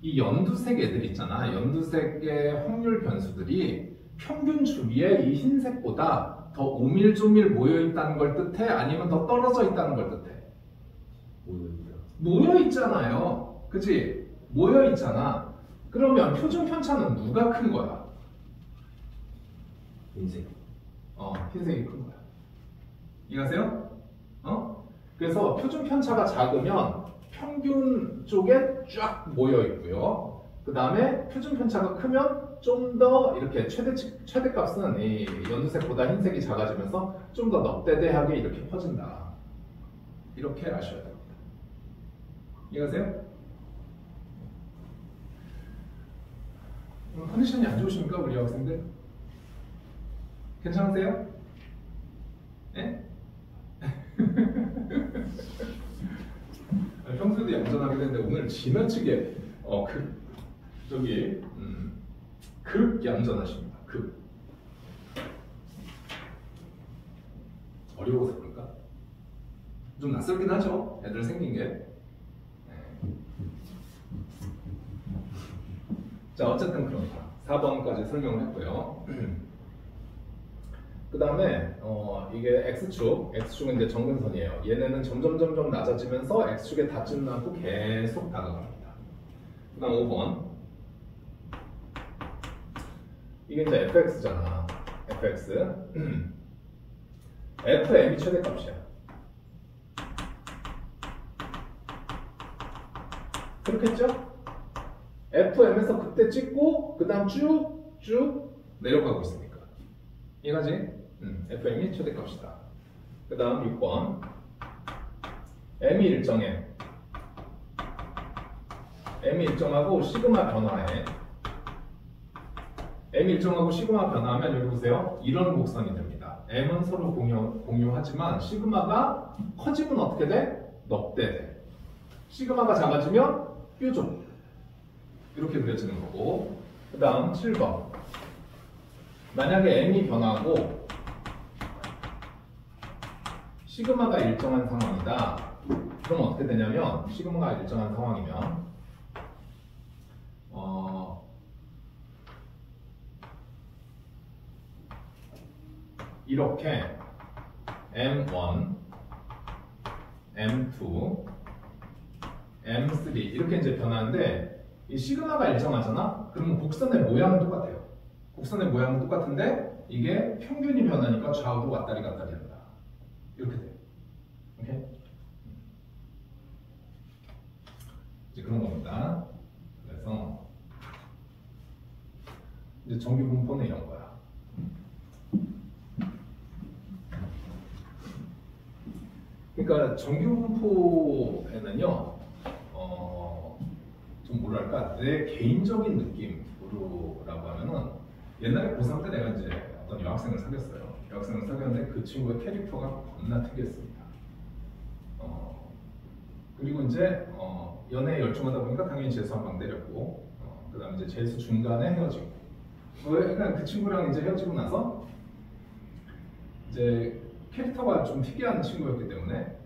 이 연두색 애들 있잖아. 연두색의 확률 변수들이 평균 주위에 이 흰색보다 더 오밀조밀 모여 있다는 걸 뜻해? 아니면 더 떨어져 있다는 걸 뜻해? 모여 있잖아요. 그치? 모여 있잖아. 그러면 표준 편차는 누가 큰 거야? 흰색. 흰색이 큰 거야. 이해가세요? 그래서 표준 편차가 작으면 평균 쪽에 쫙 모여 있고요. 그 다음에 표준 편차가 크면 좀 더 이렇게 최대값은 이 연두색보다 흰색이 작아지면서 좀 더 넉대대하게 이렇게 퍼진다. 이렇게 아셔야 됩니다. 이해가세요? 컨디션이 안 좋으십니까? 우리 학생들? 괜찮으세요? 네? 평소에도 얌전하게 되는데 오늘 지나치게 극 얌전하십니다. 극. 어려워서 그럴까? 좀 낯설긴 하죠? 애들 생긴 게. 자, 어쨌든 그렇다. 4번까지 설명을 했고요. 그 다음에 이게 X축은 이제 정근선이에요. 얘네는 점점 낮아지면서 X축에 닿지는 않고 계속 다가갑니다. 그 다음 5번. 이게 이제 fx잖아. fx. fm이 최대값이야. 그렇겠죠? fm에서 그때 찍고 그 다음 쭉 내려가고 있으니까. 이해가지? fm이 최대값이다. 그 다음 6번. m이 일정해. m이 일정하고 시그마 변화해. m이 일정하고 시그마 변화하면 여기 보세요. 이런 곡선이 됩니다. m은 서로 공유하지만 시그마가 커지면 어떻게 돼? 넉대돼. 시그마가 작아지면 뾰족. 이렇게 그려지는 거고. 그 다음 7번. 만약에 m이 변하고 시그마가 일정한 상황이다. 그럼 어떻게 되냐면 시그마가 일정한 상황이면 이렇게 M1, M2, M3 이렇게 이제 변하는데 이 시그마가 일정하잖아? 그러면 곡선의 모양은 똑같아요. 곡선의 모양은 똑같은데 이게 평균이 변하니까 좌우로 왔다리 갔다리 한다. 이렇게 돼. 오케이? 이제 그런 겁니다. 그래서 이제 정규 분포는 이런 거야. 그러니까 정규 분포에는요, 좀 뭐랄까 내 개인적인 느낌으로라고 하면은 옛날에 고3 때 내가 이제 어떤 여학생을 사귀었어요. 여학생을 사귀었는데 그 친구의 캐릭터가 겁나 특이했습니다. 그리고 이제 연애에 열중하다 보니까 당연히 재수 한 방 때렸고, 그 다음에 이제 재수 중간에 헤어지고, 약간 그 친구랑 이제 헤어지고 나서 이제 캐릭터가 좀 특이한 친구였기 때문에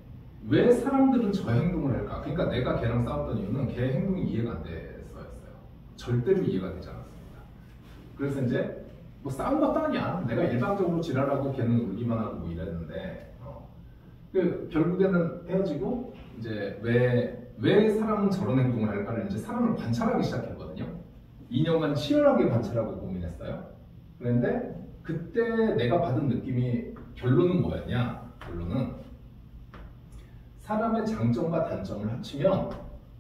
왜 사람들은 저 행동을 할까? 그러니까 내가 걔랑 싸웠던 이유는 걔 행동이 이해가 안 돼서였어요. 절대로 이해가 되지 않았습니다. 그래서 이제 뭐 싸운 것도 아니야. 내가 일방적으로 지랄하고 걔는 울기만 하고 뭐 이랬는데 결국에는 헤어지고 이제 왜 사람은 저런 행동을 할까를 이제 사람을 관찰하기 시작했거든요. 2년간 치열하게 관찰하고 고민했어요. 그런데 그때 내가 받은 느낌이 결론은 뭐였냐? 결론은 사람의 장점과 단점을 합치면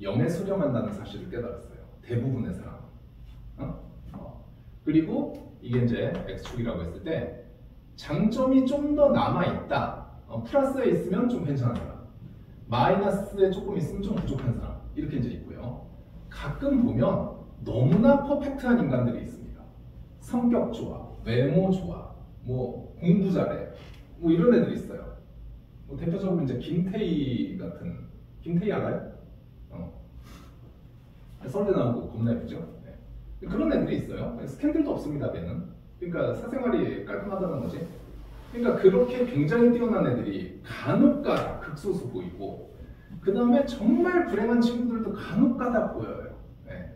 영에 수렴한다는 사실을 깨달았어요. 대부분의 사람은. 그리고 이게 이제 X축이라고 했을 때 장점이 좀 더 남아있다. 플러스에 있으면 좀 괜찮은 사람, 마이너스에 조금 있으면 좀 부족한 사람, 이렇게 이제 있고요. 가끔 보면 너무나 퍼펙트한 인간들이 있습니다. 성격 좋아, 외모 좋아, 뭐 공부 잘해, 뭐 이런 애들이 있어요. 뭐 대표적으로 이제 김태희 같은, 김태희 알아요? 서울대 나오고 겁나 예쁘죠? 네. 그런 애들이 있어요. 스캔들도 없습니다, 걔는. 그러니까 사생활이 깔끔하다는 거지. 그러니까 그렇게 굉장히 뛰어난 애들이 간혹가다 극소수 보이고, 그 다음에 정말 불행한 친구들도 간혹가다 보여요. 네.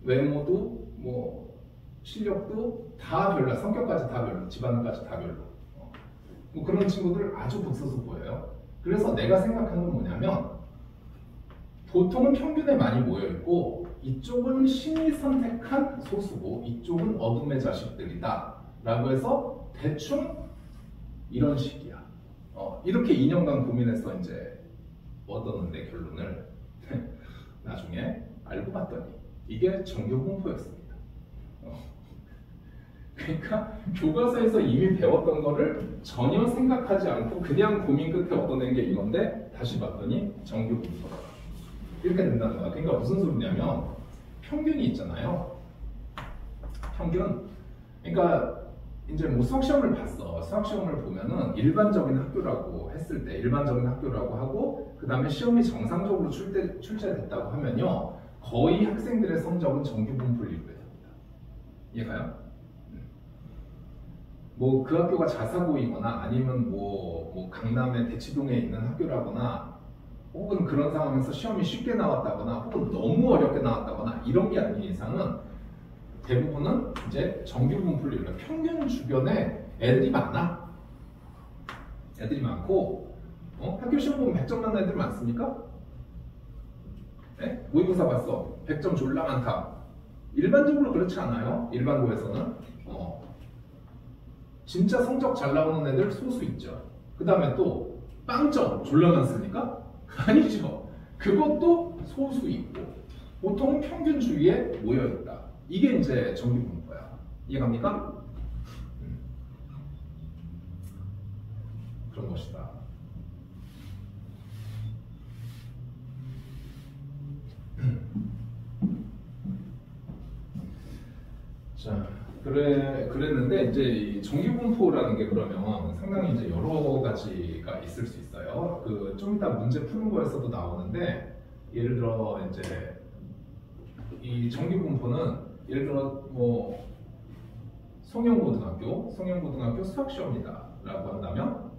외모도 뭐 실력도 다 별로, 성격까지 다 별로, 집안까지 다 별로. 뭐 그런 친구들 아주 극소수 보여요. 그래서 내가 생각하는 건 뭐냐면 보통은 평균에 많이 모여있고 이쪽은 신이 선택한 소수고 이쪽은 어둠의 자식들이다 라고 해서 대충 이런 식이야. 이렇게 2년간 고민해서 이제 얻었는데 결론을 나중에 알고 봤더니 이게 정교 공포였습니다. 그러니까 교과서에서 이미 배웠던 거를 전혀 생각하지 않고 그냥 고민 끝에 얻어낸 게 이건데 다시 봤더니 정교 공포다. 이렇게 된다는 거야. 그러니까 무슨 소리냐면 평균이 있잖아요. 평균. 그러니까 이제 뭐 수학 시험을 봤어. 수학 시험을 보면은 일반적인 학교라고 했을 때 일반적인 학교라고 하고 그 다음에 시험이 정상적으로 출제됐다고 하면요 거의 학생들의 성적은 정규 분포를 이루게 됩니다. 이해가요? 뭐 그 학교가 자사고이거나 아니면 뭐 강남의 대치동에 있는 학교라거나 혹은 그런 상황에서 시험이 쉽게 나왔다거나 혹은 너무 어렵게 나왔다거나 이런 게 아닌 이상은 대부분은 이제 정규 분포를 이루는 평균 주변에 애들이 많아. 애들이 많고 학교 시험 보면 100점 맞는 애들 많습니까? 네? 모의고사 봤어. 100점 졸라 많다. 일반적으로 그렇지 않아요. 일반고에서는 진짜 성적 잘 나오는 애들 소수 있죠. 그 다음에 또 빵점 졸라 많습니까? 아니죠. 그것도 소수 있고 보통은 평균 주위에 모여있다. 이게 이제 정규 분포야. 이해갑니까? 그런 것이다. 자, 그랬는데 이제 이 정규 분포라는 게 그러면 상당히 이제 여러 가지가 있을 수 있어요. 좀 이따 문제 푸는 거에서도 나오는데 예를 들어 이제 이 정규 분포는 예를 들어 뭐 송영고등학교 수학 시험이다라고 한다면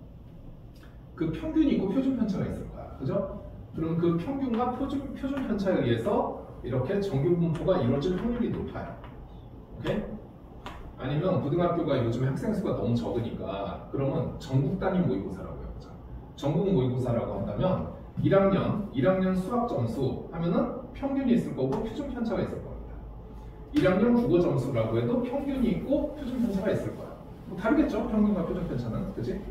그 평균이 있고 표준 편차가 있을 거야, 그죠? 그럼 그 평균과 표준 편차에 의해서 이렇게 정규 분포가 이루어질 확률이 높아요. 오케이? 아니면 고등학교가 요즘에 학생 수가 너무 적으니까 그러면 전국 단위 모의고사라고 해보자. 전국 모의고사라고 한다면 1학년 수학 점수 하면은 평균이 있을 거고 표준 편차가 있을 겁니다. 1학년 국어 점수라고 해도 평균이 있고 표준 편차가 있을 거야. 뭐 다르겠죠? 평균과 표준 편차는, 그치?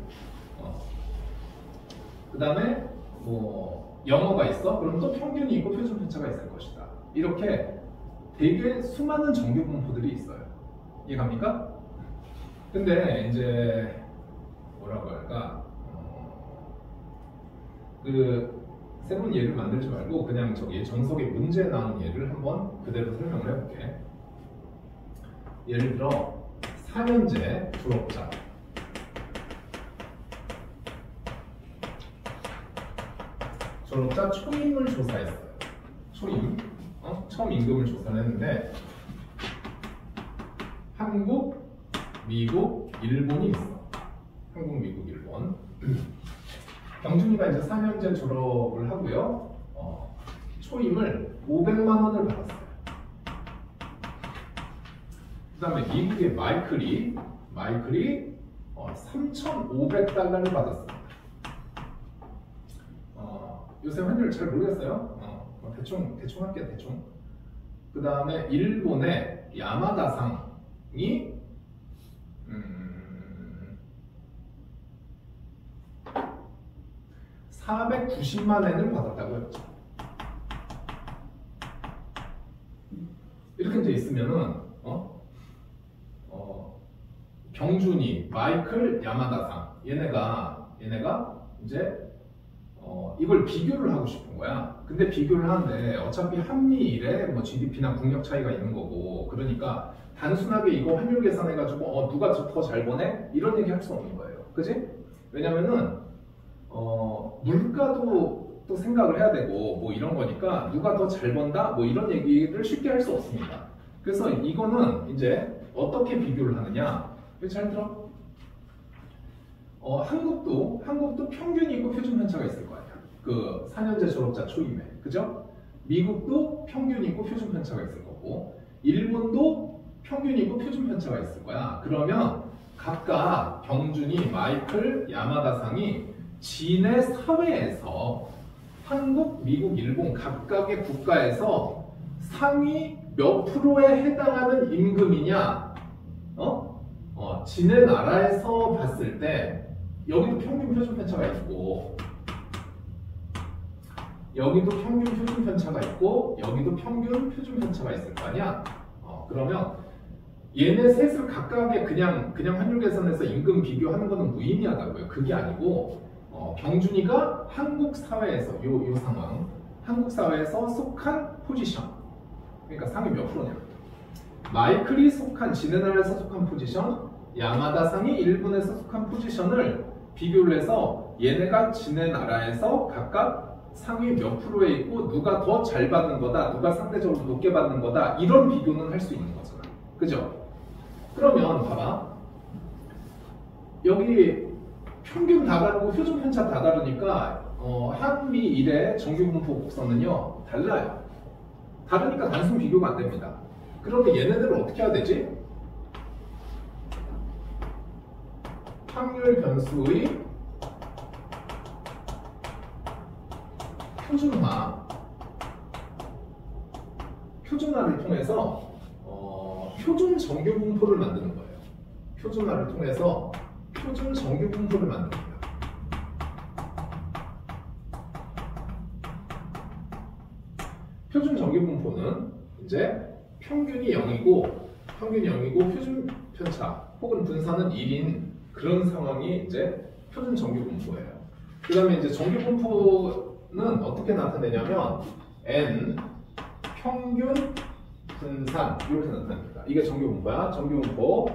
그 다음에 뭐 영어가 있어? 그럼 또 평균이 있고 표준 편차가 있을 것이다. 이렇게 되게 수많은 정규 분포들이 있어요. 이해갑니까? 근데 이제 뭐라고 할까? 새로운 예를 만들지 말고 그냥 저기 정석의 문제에 나온 예를 한번 그대로 설명을 해볼게. 예를 들어 4년제 졸업자 졸업자 초임을 조사했어요. 초임. 처음 임금을 조사를 했는데 한국, 미국, 일본이 있어. 한국, 미국, 일본. 경준이가 이제 4년제 졸업을 하고요. 초임을 500만 원을 받았어요. 그 다음에 미국의 마이클이 3,500달러를 받았습니다. 요새 환율 잘 모르겠어요. 대충 할게요, 대충. 그 다음에 일본의 야마다상이 490만 엔을 받았다고 했죠. 이렇게 이제 있으면은 경준이, 마이클, 야마다상 얘네가 이제 이걸 비교를 하고 싶은 거야. 근데 비교를 하는데 어차피 한미일에 뭐 GDP나 국력 차이가 있는 거고, 그러니까 단순하게 이거 환율 계산해가지고 누가 더 잘 버네? 이런 얘기 할 수 없는 거예요. 그지? 왜냐면은 물가도 또 생각을 해야 되고 뭐 이런 거니까 누가 더 잘 번다? 뭐 이런 얘기를 쉽게 할 수 없습니다. 그래서 이거는 이제 어떻게 비교를 하느냐? 잘 들어? 한국도 평균이 있고 표준 편차가 있을 거예요. 그 4년제 졸업자 초임에, 그죠? 미국도 평균이 있고 표준 편차가 있을 거고, 일본도 평균이 있고 표준 편차가 있을 거야. 그러면 각각 경준이, 마이클, 야마다상이 지네 사회에서 한국, 미국, 일본 각각의 국가에서 상위 몇 프로에 해당하는 임금이냐? 지네 나라에서 봤을 때 여기도 평균 표준 편차가 있고, 여기도 평균 표준 편차가 있고, 여기도 평균 표준 편차가 있을 거 아니야? 그러면 얘네 셋을 각각의 그냥 환율 계산해서 임금 비교하는 거는 무의미하다고요. 그게 아니고 경준이가 한국 사회에서 요 상황, 한국 사회에서 속한 포지션, 그러니까 상위 몇 프로냐? 마이클이 속한 지네나라에서 속한 포지션, 야마다상이 일본에서 속한 포지션을 비교를 해서 얘네가 지네나라에서 각각 상위 몇 프로에 있고 누가 더 잘 받는 거다, 누가 상대적으로 높게 받는 거다, 이런 비교는 할 수 있는 거잖아. 그죠? 그러면 봐봐. 여기 평균 다 다르고 표준 편차 다 다르니까 한미일의 정규분포 곡선은요 달라요. 다르니까 단순 비교가 안 됩니다. 그러면 얘네들을 어떻게 해야 되지? 확률 변수의 표준화를 통해서 표준 정규 분포를 만드는 거예요. 표준화를 통해서 표준 정규 분포를 만듭니다. 표준 정규 분포는 이제 평균이 0이고 표준 편차 혹은 분산은 1인 그런 상황이 이제 표준 정규 분포예요. 그 다음에 이제 정규 분포는 어떻게 나타내냐면 n 평균 분산 이렇게 나타납니다. 이게 정규 분포야. 정규 분포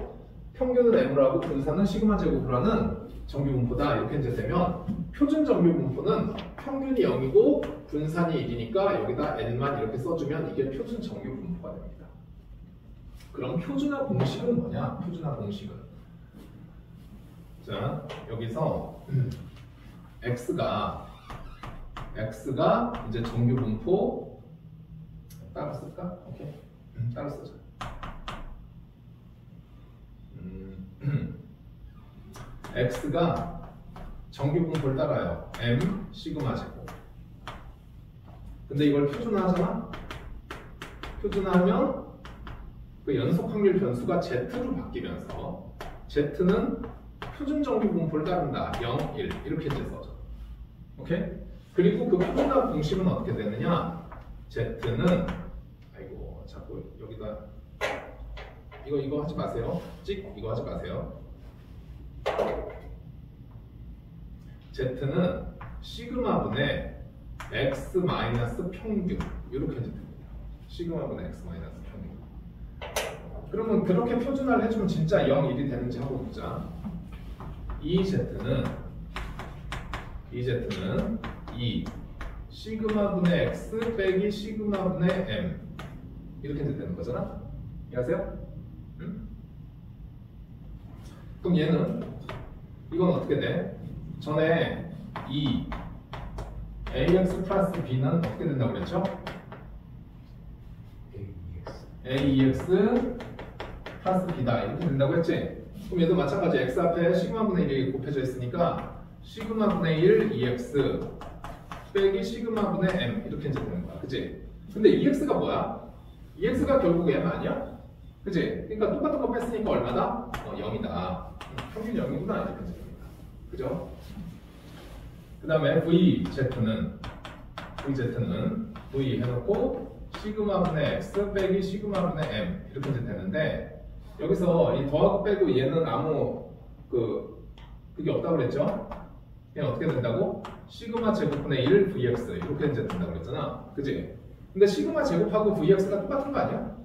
평균은 m으로 하고 분산은 시그마 제곱으로 하는 정규 분포다. 이렇게 이제 되면 표준 정규 분포는 평균이 0이고 분산이 1이니까 여기다 n만 이렇게 써주면 이게 표준 정규 분포가 됩니다. 그럼 표준화 공식은 뭐냐? 표준화 공식은 자 여기서 x가 이제 정규 분포 따로 쓸까? 오케이. 따로 쓰자. x가 정규 분포를 따라요. m 시그마 제곱. 근데 이걸 표준화하잖아? 표준화하면 그 연속 확률 변수가 z로 바뀌면서 z는 표준 정규 분포를 따른다. 0, 1 이렇게 이제 써줘. 오케이? 그리고 그 표준화 공식은 어떻게 되느냐? z는 아이고 자꾸 여기다 이거 하지 마세요. 이거 하지 마세요. z는 시그마분의 x 마이너스 평균 이렇게 해도 됩니다. 시그마분의 x 마이너스 평균. 그러면 그렇게 표준화를 해주면 진짜 0, 1이 되는지 한번 보자. EZ는 2 시그마분의 x 빼기 시그마분의 m 이렇게 되는 거잖아. 이해하세요? 응? 그럼 얘는 이건 어떻게 돼? 전에 이 ax 플러스 b는 어떻게 된다고 그랬죠? ax 플러스 b다 이렇게 된다고 했지? 그럼 얘도 마찬가지 x 앞에 시그마분의 1이 곱해져 있으니까 시그마분의 1 2x 빼기 시그마분의 m 이렇게 이제 되는 거야. 그치? 근데 2x가 뭐야? 2x가 결국 m 아니야? 그치? 그러니까 똑같은 거 뺐으니까 얼마다? 0이다. 평균 0이구나 이렇게 이제 됩니다. 그죠? 그 다음에 vz는 v 해놓고 시그마분의 x 빼기 시그마분의 m 이렇게 이제 되는데 여기서 이 더하고 빼고 얘는 아무 그게 없다고 그랬죠? 얘는 어떻게 된다고? 시그마 제곱분의 1 vx 이렇게 이제 된다고 그랬잖아. 그치? 근데 시그마 제곱하고 vx가 똑같은 거 아니야?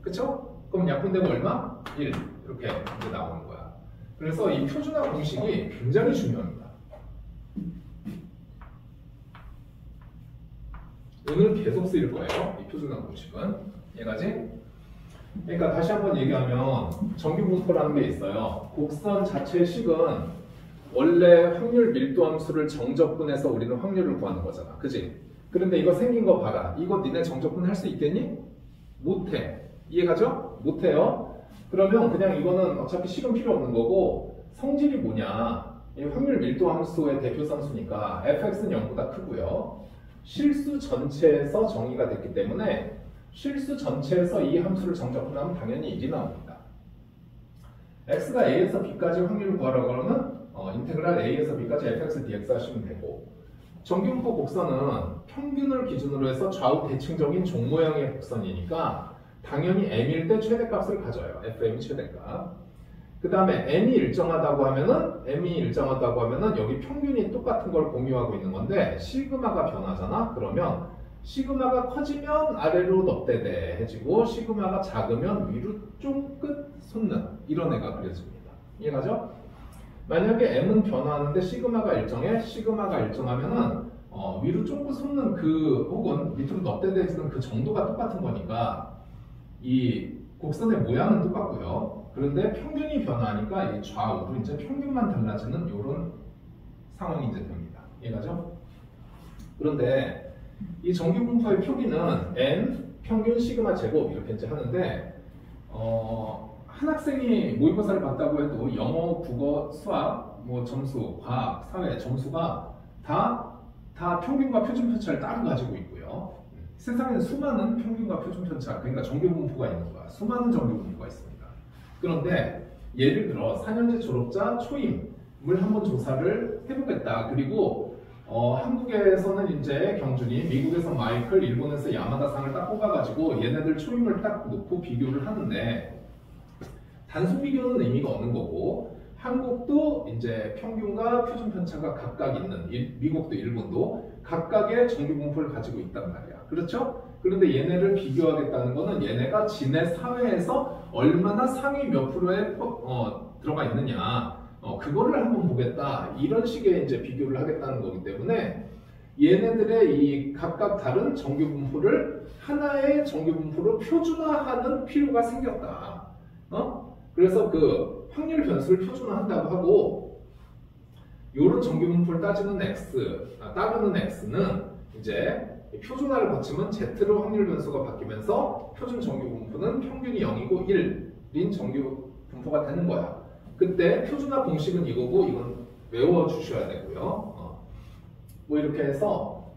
그쵸? 그럼 약분되고 얼마? 1 이렇게 이제 나오는 거야. 그래서 이 표준화 공식이 굉장히 중요합니다. 오늘 계속 쓰일 거예요. 이 표준화 공식은. 이해가지? 그러니까 다시 한번 얘기하면 정규분포라는 게 있어요. 곡선 자체의 식은 원래 확률 밀도 함수를 정적분해서 우리는 확률을 구하는 거잖아. 그지? 그런데 이거 생긴 거 봐라. 이거 니네 정적분 할 수 있겠니? 못해. 이해가죠? 못해요. 그러면 그냥 이거는 어차피 식은 필요 없는 거고 성질이 뭐냐? 이 확률 밀도 함수의 대표 상수니까 fx는 0보다 크고요. 실수 전체에서 정의가 됐기 때문에 실수 전체에서 이 함수를 정적분하면 당연히 1이 나옵니다. x가 a에서 b까지 확률을 구하라고 하면 인테그랄 a에서 b까지 fx dx 하시면 되고 정규분포 곡선은 평균을 기준으로 해서 좌우 대칭적인 종 모양의 곡선이니까 당연히 m일 때 최대값을 가져요. fm이 최대값. 그 다음에 m이 일정하다고 하면은 여기 평균이 똑같은 걸 공유하고 있는 건데 시그마가 변하잖아. 그러면 시그마가 커지면 아래로 넙대대해지고 시그마가 작으면 위로 쫑긋 솟는 이런 애가 그려집니다. 이해가죠? 만약에 m은 변화하는데 시그마가 일정하면은 위로 쫑긋 솟는 혹은 밑으로 넙대대해지는 그 정도가 똑같은 거니까 이 곡선의 모양은 똑같고요. 그런데 평균이 변화하니까 이 좌우로 이제 평균만 달라지는 이런 상황이 이제 됩니다. 이해가죠? 그런데 이 정규분포의 표기는 n 평균 시그마 제곱 이렇게 이제 하는데 한 학생이 모의고사를 봤다고 해도 영어, 국어, 수학, 뭐 점수, 과학, 사회 점수가 다 평균과 표준 편차를 따로 가지고 있고요. 세상에는 수많은 평균과 표준 편차, 그러니까 정규분포가 있는 거야. 수많은 정규분포가 있습니다. 그런데 예를 들어 4년제 졸업자 초임을 한번 조사를 해보겠다. 그리고 한국에서는 이제 경준이, 미국에서 마이클, 일본에서 야마다상을 딱 뽑아가지고 얘네들 초임을 딱 놓고 비교를 하는데 단순 비교는 의미가 없는 거고 한국도 이제 평균과 표준 편차가 각각 있는 미국도 일본도 각각의 정규분포를 가지고 있단 말이야. 그렇죠? 그런데 얘네를 비교하겠다는 거는 얘네가 지네 사회에서 얼마나 상위 몇 프로에 들어가 있느냐 그거를 한번 보겠다 이런 식의 이제 비교를 하겠다는 거기 때문에 얘네들의 이 각각 다른 정규분포를 하나의 정규분포로 표준화하는 필요가 생겼다. 그래서 그 확률 변수를 표준화한다고 하고 요런 정규분포를 따르는 x는 이제 표준화를 거치면 z로 확률 변수가 바뀌면서 표준 정규분포는 평균이 0이고 1인 정규분포가 되는 거야. 그때 표준화 공식은 이거고 이건 외워주셔야 되고요. 뭐 이렇게 해서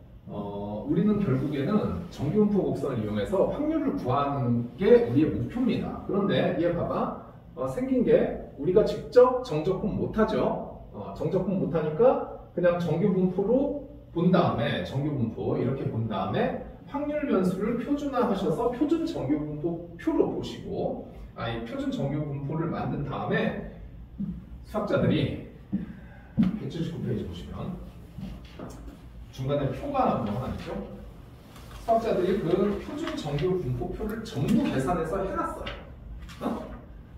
우리는 결국에는 정규분포 곡선을 이용해서 확률을 구하는 게 우리의 목표입니다. 그런데 얘 봐봐. 생긴 게 우리가 직접 정적분 못하죠. 정적분 못하니까 그냥 정규분포로 본 다음에 정규분포 이렇게 본 다음에 확률 변수를 표준화하셔서 표준 정규분포 표로 보시고 이 표준 정규분포를 만든 다음에 수학자들이 179페이지 보시면 중간에 표가 뭐 하나 있죠? 수학자들이 그 표준 정규분포표를 전부 계산해서 해놨어요.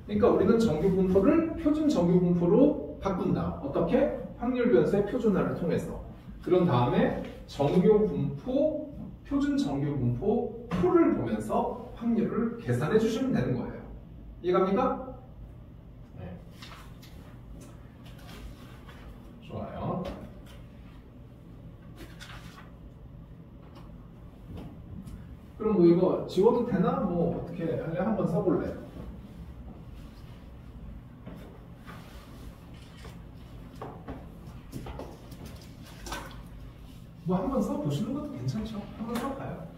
그러니까 우리는 정규분포를 표준 정규분포로 바꾼다. 어떻게? 확률 변수의 표준화를 통해서. 그런 다음에 정교 분포, 표준 정교 분포 표를 보면서 확률을 계산해 주시면 되는 거예요. 이해갑니까? 네. 좋아요. 그럼 뭐 이거 지워도 되나? 뭐 어떻게 할래? 한번 써볼래? 뭐 한번 써보시는 것도 괜찮죠? 한번 써봐요.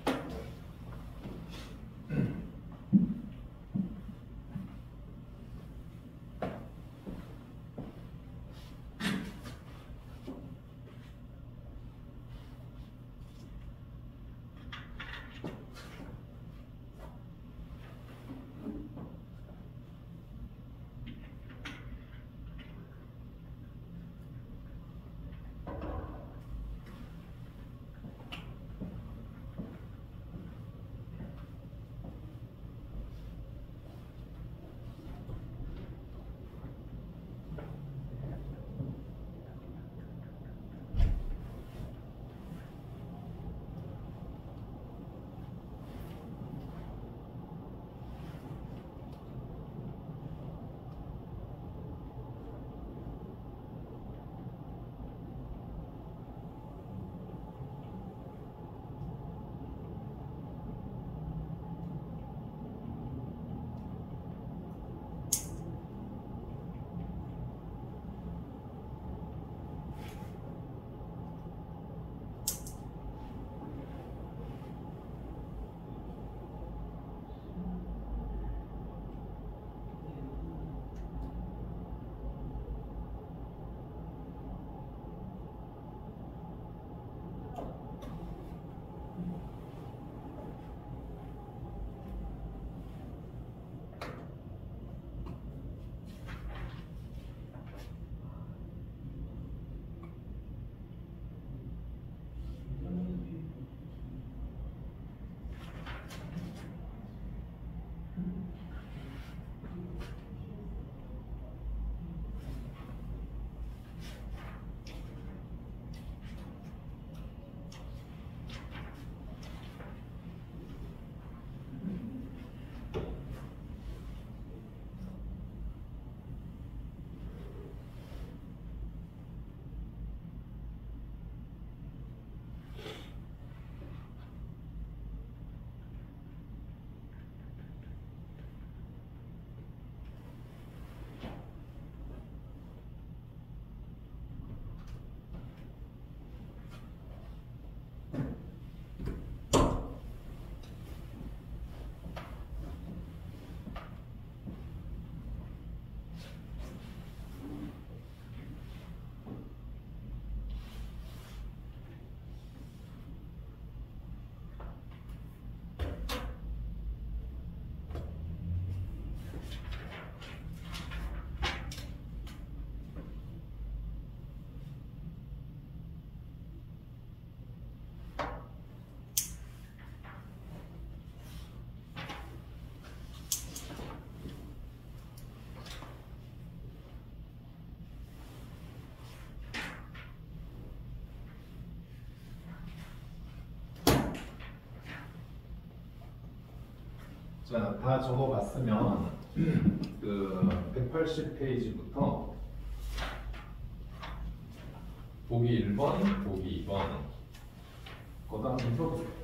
자, 다 적어봤으면 그 180페이지부터 보기 1번, 보기 2번 그거 한번 풀어보세요.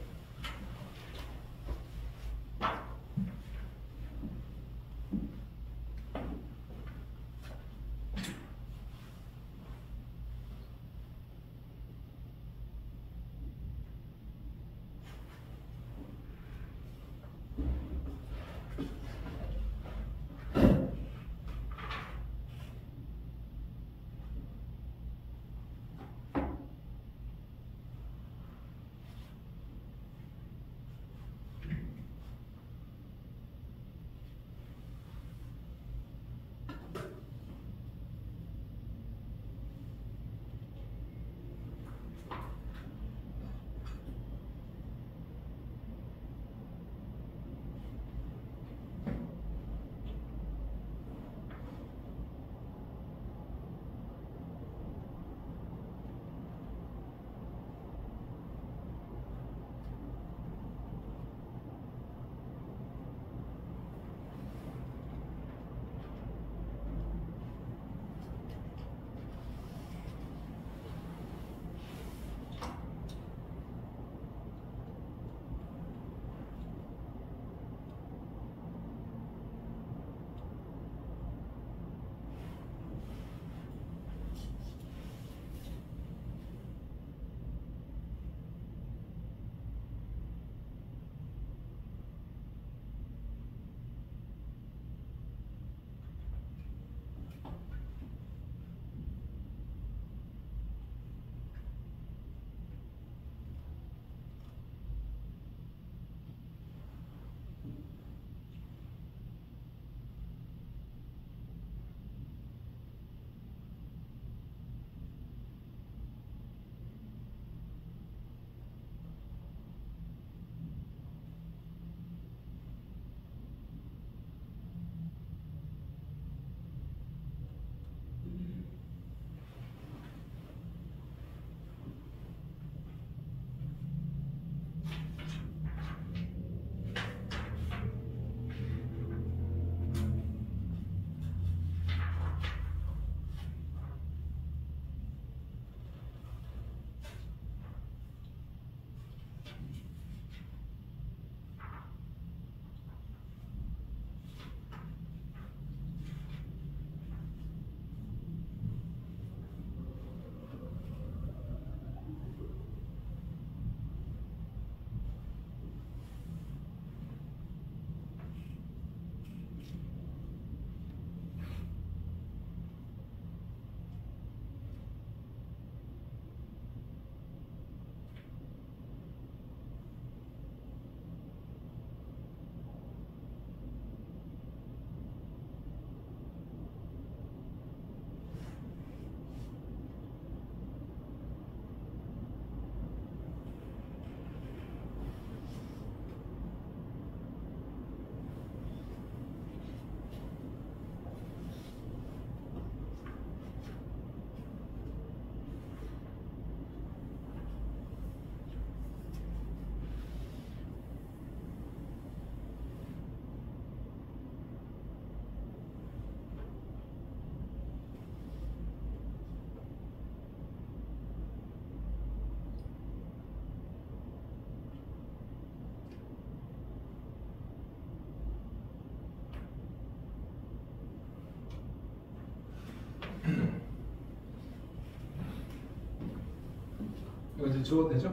이제 지워도 되죠?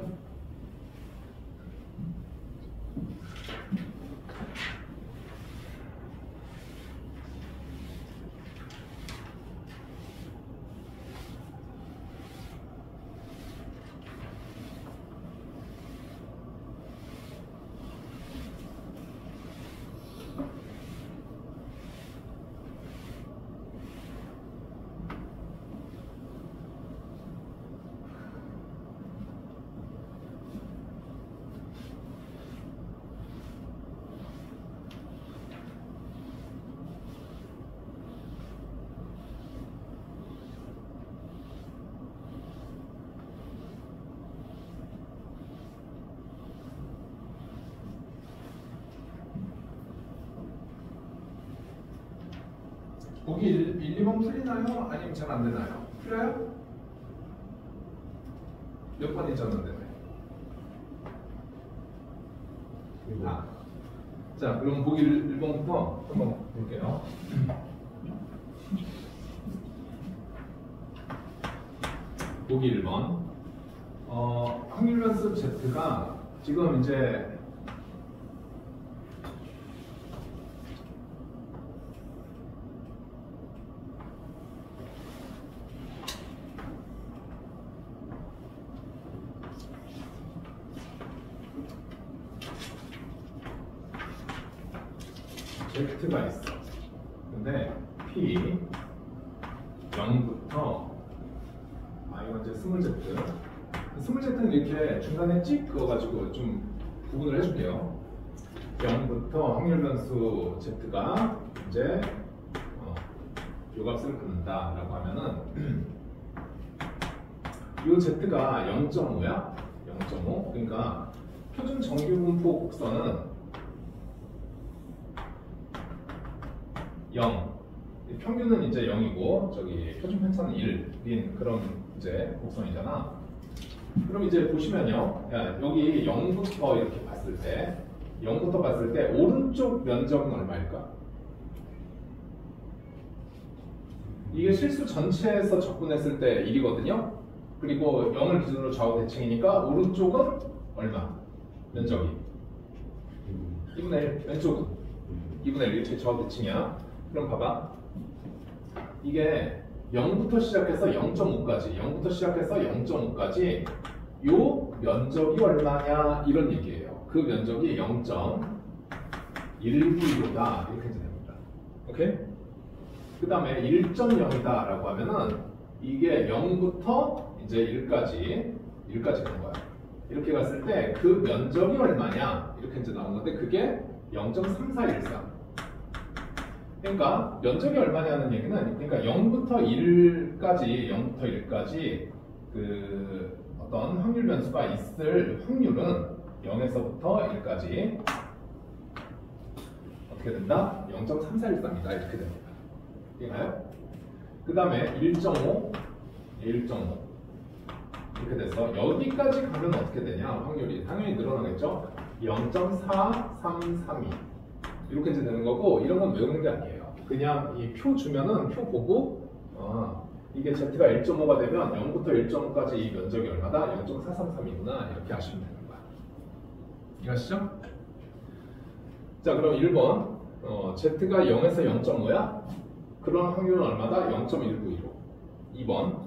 보기 1, 2번 풀리나요? 아니면 잘 안 되나요? 풀려요? 몇 번 있었는데? 아. 자, 그럼 보기 1번부터 한번 볼게요. 보기 1번. 확률 변수 Z가 지금 이제 Z가 있어. 근데 P 0부터 이건 이제 20Z. 20Z는 이렇게 중간에 찍 그어가지고 좀 구분을 해줄게요. 0부터 확률 변수 Z가 이제 요 값을 갖는다라고 하면은 요 Z가 0.5야. 0.5. 그러니까 표준 정규분포 곡선은 0. 평균은 이제 0이고 저기 표준 편차는 1인 그런 이제 곡선이잖아. 그럼 이제 보시면요. 여기 0부터 이렇게 봤을 때 0부터 봤을 때 오른쪽 면적은 얼마일까? 이게 실수 전체에서 접근했을 때 1이거든요. 그리고 0을 기준으로 좌우 대칭이니까 오른쪽은 얼마? 면적이 2분의 1, 왼쪽은 2분의 1 이렇게 좌우 대칭이야. 그럼 봐봐. 이게 0부터 시작해서 0.5까지 0부터 시작해서 0.5까지 요 면적이 얼마냐 이런 얘기예요. 그 면적이 0.195다 이렇게 됩니다. 오케이? 그 다음에 1.0이다 라고 하면은 이게 0부터 이제 1까지 가는 거야. 이렇게 갔을 때 그 면적이 얼마냐 이렇게 이제 나온 건데 그게 0.3413. 그러니까 면적이 얼마냐는 얘기는 그러니까 0부터 1까지 그 어떤 확률 변수가 있을 확률은 0에서부터 1까지 어떻게 된다? 0.3413이다 이렇게 됩니다. 이해가요? 그 다음에 1.5 이렇게 돼서 여기까지 가면 어떻게 되냐? 확률이 당연히 늘어나겠죠? 0.4332 이렇게 이제 되는 거고 이런 건 외우는 게 아니에요. 그냥 이 표 주면은 표 보고 이게 Z가 1.5가 되면 0부터 1.5까지 이 면적이 얼마다? 0.433이구나 이렇게 아시면 되는 거야. 이해하시죠? 자 그럼 1번 Z가 0에서 0.5야? 그런 확률은 얼마다? 0.1915. 2번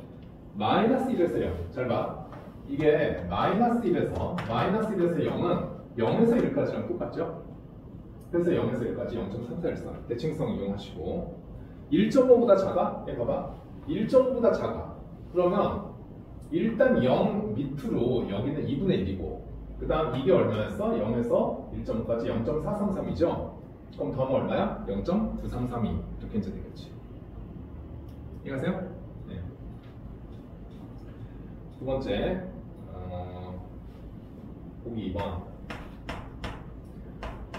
마이너스 1에서 0. 잘 봐. 이게 마이너스 1에서 0은 0에서 1까지랑 똑같죠? 그래서 0에서 1까지 0.3413 대칭성 이용하시고 1.5보다 작아? 얘 봐봐 1.5보다 작아 그러면 일단 0 밑으로 여기는 2분의 1이고 그 다음 이게 얼마였어? 0에서 1.5까지 0.433이죠? 그럼 더하면 얼마야? 0.9332 이렇게 이제 되겠지. 이해가세요? 네. 두 번째 보기 2번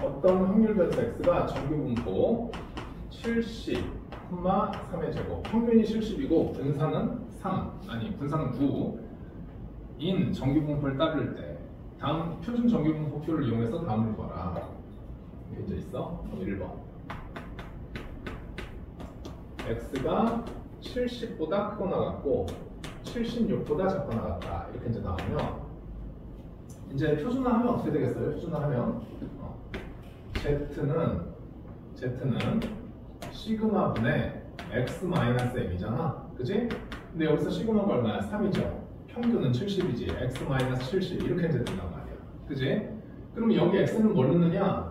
어떤 확률 변수 x가 정규분포 70,3의 제곱 평균이 70이고 분산은 3 아니 분산은 9인 정규분포를 따를 때 다음 표준 정규분포표를 이용해서 다음을 봐라 이렇게 이제 있어. 그럼 1번 x가 70보다 크거나 같고 76보다 작거나 같다 이렇게 이제 나오면 이제 표준화하면 어떻게 되겠어요? 표준화하면 Z는 시그마분의 X-M이잖아. 그지? 근데 여기서 시그마가 얼마야? 3이죠. 평균은 70이지. X-70 이렇게 이제 된단 말이야. 그지? 그럼 여기 X는 뭘 넣느냐?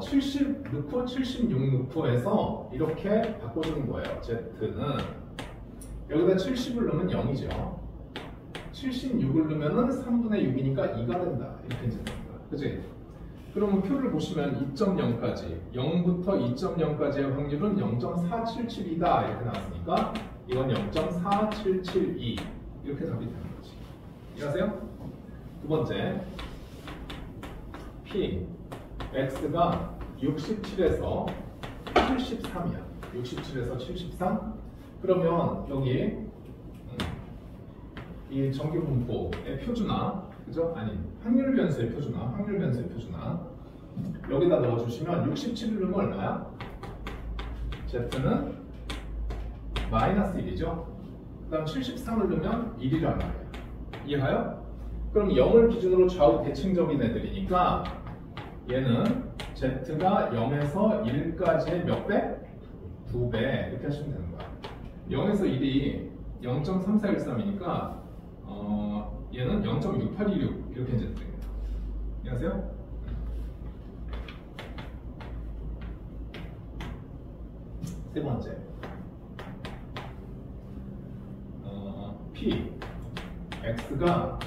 70 넣고 76 넣고 해서 이렇게 바꿔주는 거예요. Z는 여기다 70을 넣으면 0이죠. 76을 넣으면 3분의 6이니까 2가 된다. 이렇게 이제 되는 거야. 그지? 그러면 표를 보시면 2.0까지 0부터 2.0까지의 확률은 0.477이다 이렇게 나왔으니까 이건 0.4772 이렇게 답이 되는 거지. 이해하세요? 두 번째 P X가 67에서 73이야. 67에서 73 그러면 여기 이 정규 분포의 표준화, 그죠? 아니, 확률 변수의 표준화, 여기다 넣어주시면 67을 넣으면 얼마야? Z는 마이너스 1이죠? 그 다음 73을 넣으면 1이란 말이야. 이해가요? 그럼 0을 기준으로 좌우 대칭적인 애들이니까 얘는 Z가 0에서 1까지의 몇 배? 2배 이렇게 하시면 되는 거야. 0에서 1이 0.3413이니까 얘는 0.6826 이렇게 이제 됩니다. 안녕하세요? 세 번째 P X가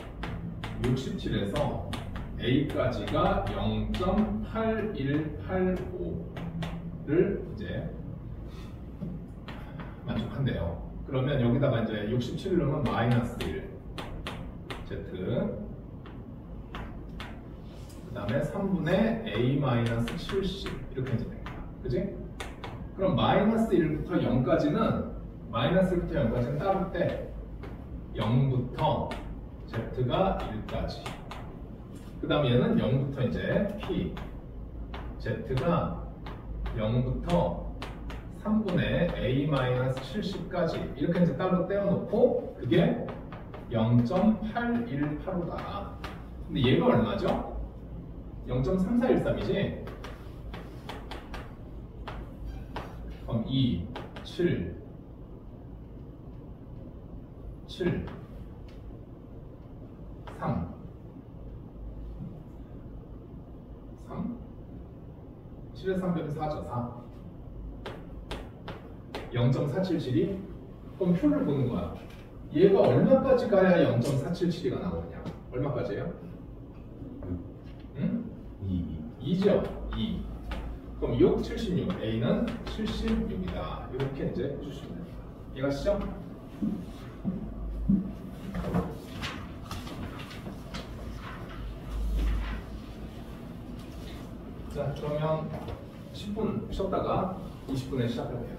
67에서 A까지가 0.8185를 이제 만족한대요. 그러면 여기다가 이제 67을 넣으면 마이너스 1 Z 그 다음에 3분의 A-70 이렇게 이제 됩니다. 그지? 그럼 마이너스 1부터 0까지는 따를 때 0부터 Z가 1까지 그 다음 얘는 0부터 이제 P Z가 0부터 3분의 A-70까지 이렇게 이제 따로 떼어놓고 그게 0.8185다. 근데 얘가 얼마죠? 0.3413이지? 그럼 2, 7, 7, 3, 7에 3 빼면 4죠, 4. 0.477이? 그럼 표를 보는 거야. 얘가 얼마까지 가야 0.477이가 나오느냐? 얼마까지예요? 응? 2죠? 2. 그럼 6, 76. A는 76이다. 이렇게 이제 해주시면 됩니다. 이해가시죠? 자, 그러면 10분 쉬었다가 20분에 시작할게요.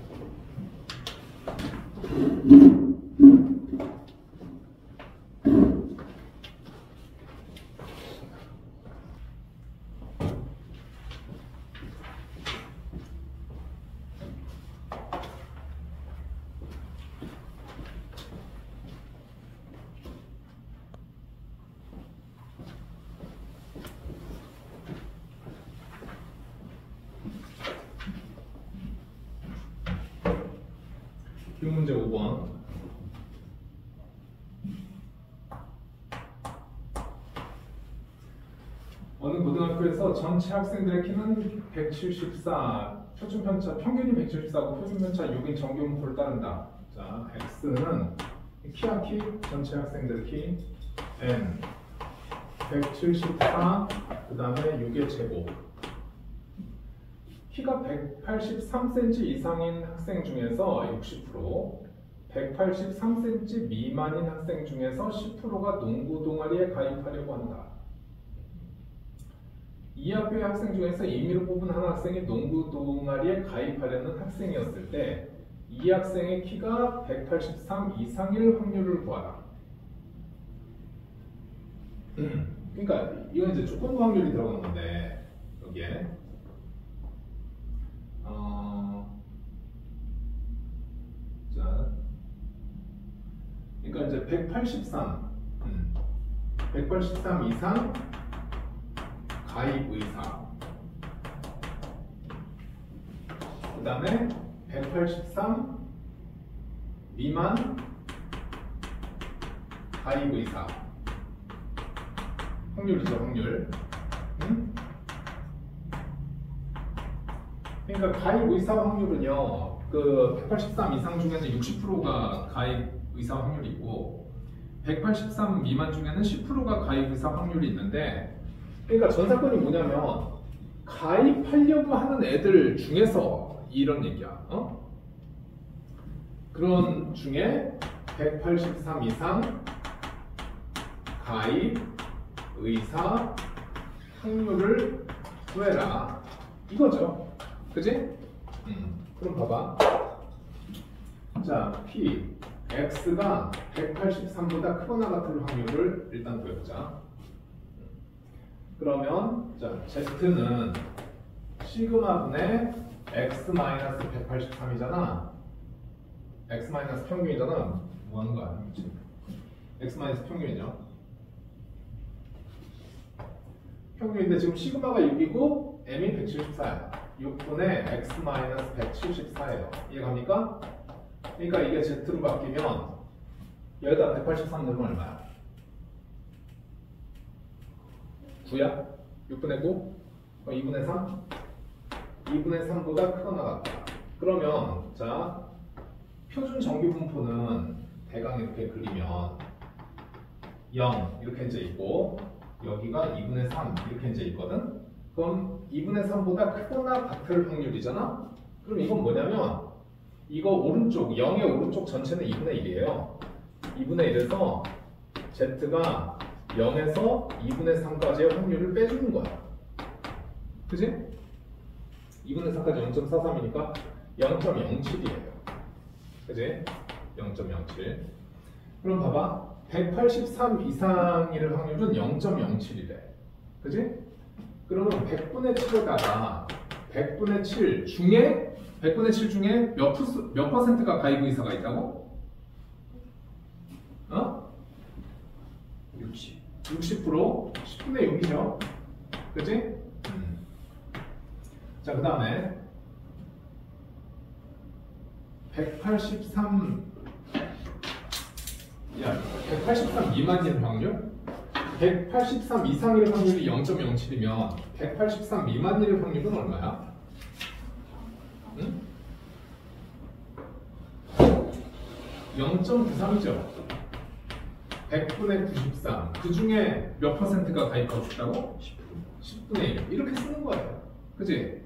문제 5번. 어느 고등학교에서 전체 학생들의 키는 174, 평균이 174고 표준편차 6인 정규분포를 따른다. 자, X는 키야 키, 전체 학생들 키 N 174, 그 다음에 6의 제곱. 키가 183cm 이상인 학생 중에서 60%, 183cm 미만인 학생 중에서 10%가 농구 동아리에 가입하려고 한다. 이 학교의 학생 중에서 임의로 뽑은 한 학생이 농구 동아리에 가입하려는 학생이었을 때 이 학생의 키가 183 이상일 확률을 구하라. 그러니까 이건 이제 조건부 확률이 들어간 건데 여기에 자, 그러니까 이제 183 이상 가입 의사. 그 다음에 183 미만 가입 의사. 확률이죠, 확률. 그러니까 가입 의사 확률은요, 그 183 이상 중에는 60%가 가입 의사 확률이 있고 183 미만 중에는 10%가 가입 의사 확률이 있는데, 그러니까 전 사건이 뭐냐면 가입하려고 하는 애들 중에서 이런 얘기야. 그런 중에 183 이상 가입 의사 확률을 구해라 이거죠. 그지? 그럼 봐봐. 자, P X가 183보다 크거나 같은 확률을 일단 구해보자. 그러면 자, Z는 시그마분의 X-183이잖아. X- 평균이잖아. 뭐 하는 거야? X- 평균이죠. 평균인데 지금 시그마가 6이고 M이 174야. 6분의 X-174예요. 이해갑니까? 그러니까 이게 Z로 바뀌면 여기다 183 넣으면 얼마야? 9야? 6분의 9? 2분의 3? 2분의 3보다 크거나 같다. 그러면 자, 표준 정규 분포는 대강 이렇게 그리면 0 이렇게 이제 있고 여기가 2분의 3 이렇게 이제 있거든? 그럼 2분의 3보다 크거나 같을 확률이잖아? 그럼 이건 뭐냐면 이거 오른쪽, 0의 오른쪽 전체는 2분의 1이에요. 2분의 1에서 Z가 0에서 2분의 3까지의 확률을 빼주는 거야. 그지? 2분의 3까지 0.43이니까 0.07이에요. 그지? 0.07. 그럼 봐봐. 183 이상일 확률은 0.07이래. 그지? 그러면 100분의 7에다가 100분의 7 중에 100분의 7 중에 몇 퍼센트가 가입 의사가 있다고? 60%? 10분의 6이죠. 그지? 자, 그 다음에 183 미만일 확률? 183 이상일 확률이 0.07이면 183 미만일 확률은 얼마야? 0.93이죠. 100분의 93. 그 중에 몇 퍼센트가 가입하고 싶다고? 10분의 1. 이렇게 쓰는 거예요. 그지?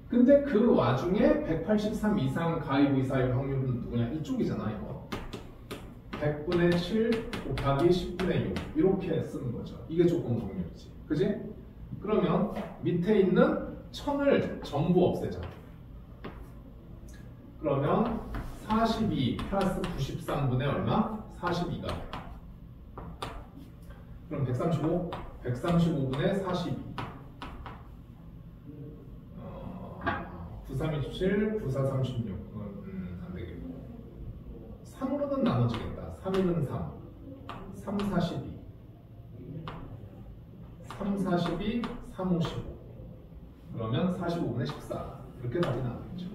근데 그 와중에 183 이상 가입 의사일 확률은 누구냐? 이쪽이잖아, 이거. 100분의 7 곱하기 10분의 6. 이렇게 쓰는 거죠. 이게 조건 확률이지. 그지? 그러면 밑에 있는 1000을 전부 없애자. 그러면 42 플러스 93분의 얼마? 42가 돼요. 그럼 135? 135분의 42. 93, 27, 94, 36. 안 되겠고. 3으로는 나눠지겠다. 3, 1은 3. 3, 42. 3, 42, 3, 55. 그러면 45분의 14. 이렇게 답이 나오겠죠.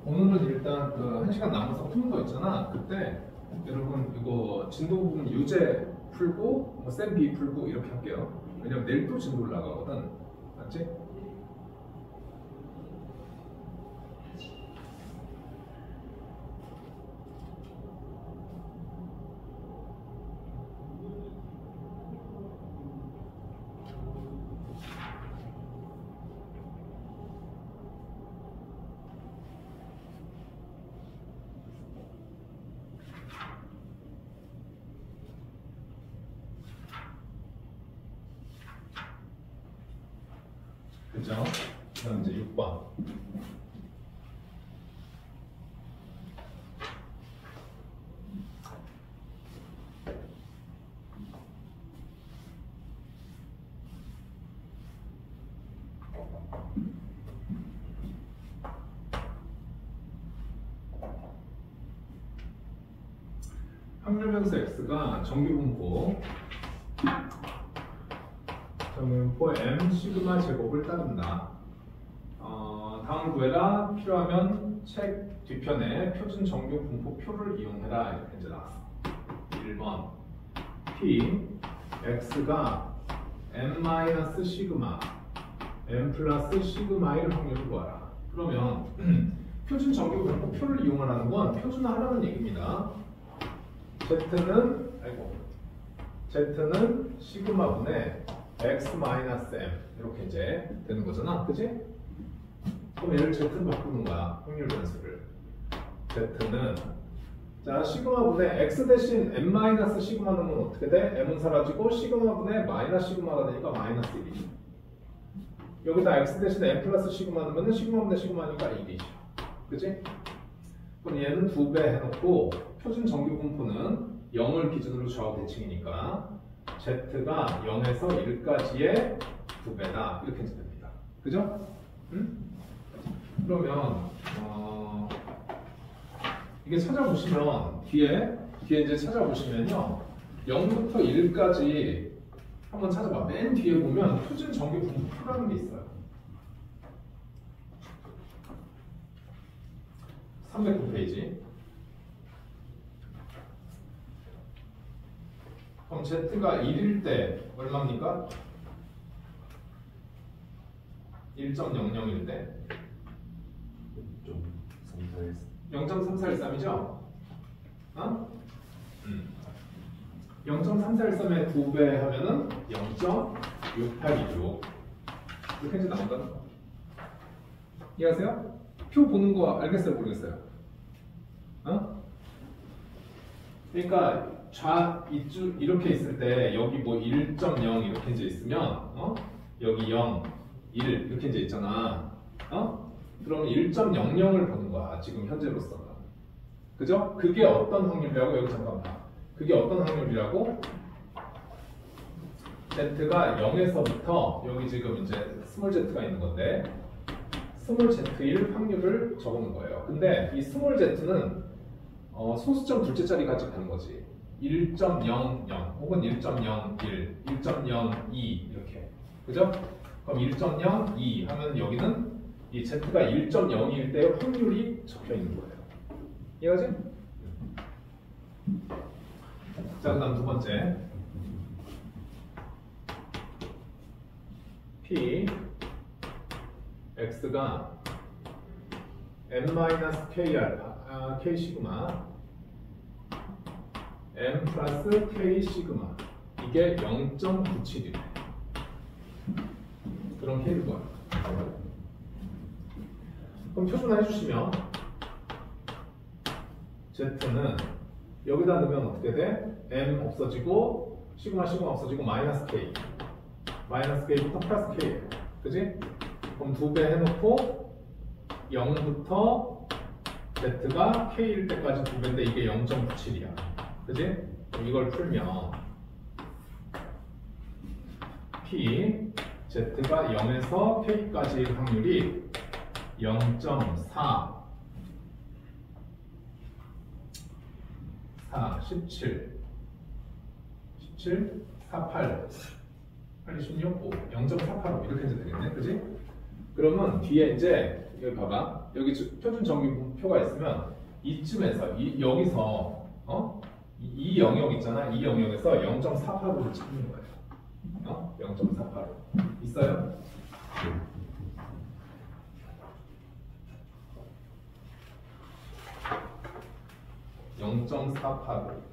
오늘은 일단 그 1시간 남아서 푸는 거 있잖아. 그때 여러분 이거 진도 부분 유제 풀고 뭐 쌤 B 풀고 이렇게 할게요. 왜냐면 내일 또 진도 올라가거든. 맞지? 그죠? 그다음 이제 6번. 확률 변수 x가 정규분포 m 시그마 제곱을 따른다. 다음을 구해라. 필요하면 책 뒤편에 표준 정규 분포표를 이용해라. 이렇게 이제 나왔어. 1번 p x가 m 시그마 m 플러스 시그마일 확률을 구하라. 그러면 표준 정규 분포표를 이용하라는 건 표준화하라는 얘기입니다. z는 시그마분의 x 마이너스 m 이렇게 이제 되는 거잖아, 그지? 그럼 얘를 z는 바꾸는 거야, 확률 변수를. z는 자 시그마분의 x 대신 m 마이너스 시그마 넣으면 어떻게 돼? m은 사라지고 시그마분의 마이너스 시그마가 되니까 마이너스 1이지. 여기다 x 대신 m 플러스 시그마 넣으면 시그마분의 시그마니까 1이지, 그지? 그럼 얘는 2배 해놓고 표준 정규 분포는 0을 기준으로 좌우 대칭이니까 z가 0에서 1까지의 2배다. 이렇게 이제 됩니다. 그죠? 응? 그러면 이게 찾아보시면 뒤에 이제 찾아보시면요 0부터 1까지 한번 찾아봐. 맨 뒤에 보면 표준 정규 분포표라는 게 있어요. 309페이지. 그럼 z가 1일 때 얼마입니까? 1.00일 때 0.3413이죠? 0.3413의 2배 하면은 0.6826 이렇게 이제 나온다는 거. 이해하세요? 표 보는 거 알겠어요? 모르겠어요? 그러니까 이쪽 이렇게 있을 때 여기 뭐 1.0 이렇게 이제 있으면 여기 0, 1 이렇게 이제 있잖아. 그러면 1.00을 보는 거야. 지금 현재로서는. 그죠? 그게 어떤 확률이라고? 여기 잠깐 봐. 그게 어떤 확률이라고? z가 0에서부터 여기 지금 이제 스몰 z가 있는 건데 스몰 z일 확률을 적어놓은 거예요. 근데 이 스몰 z는 소수점 둘째 자리까지 가는 거지. 1.00 혹은 1.01, 1.02 이렇게. 그죠? 그럼 1.02 하면 여기는 이 z가 1.02일 때의 확률이 적혀 있는 거예요. 이해가지? 자, 그 다음 두 번째. P x가 m-k 알파, k 시그마 m 플러스 k 시그마 이게 0.97이래. 그런 K를 구하라. 그럼 표준화 해주시면 Z는 여기다 넣으면 어떻게 돼? M 없어지고 시그마 없어지고 마이너스 K 마이너스 K부터 플러스 K예요. 그지? 그럼 2배 해놓고 0부터 Z가 K일 때까지 2배인데 이게 0.97이야. 그지? 그럼 이걸 풀면 P Z가 0에서 K까지의 확률이 0.4 17 48 16 5 0.485 이렇게 해도 되겠네. 그지? 그러면 뒤에 이제 여기 봐봐. 여기 표준 정규표가 있으면 이쯤에서 여기서 이 영역 있잖아. 이 영역에서 0.485를 찾는 거예요. 0.485 있어요? 0.485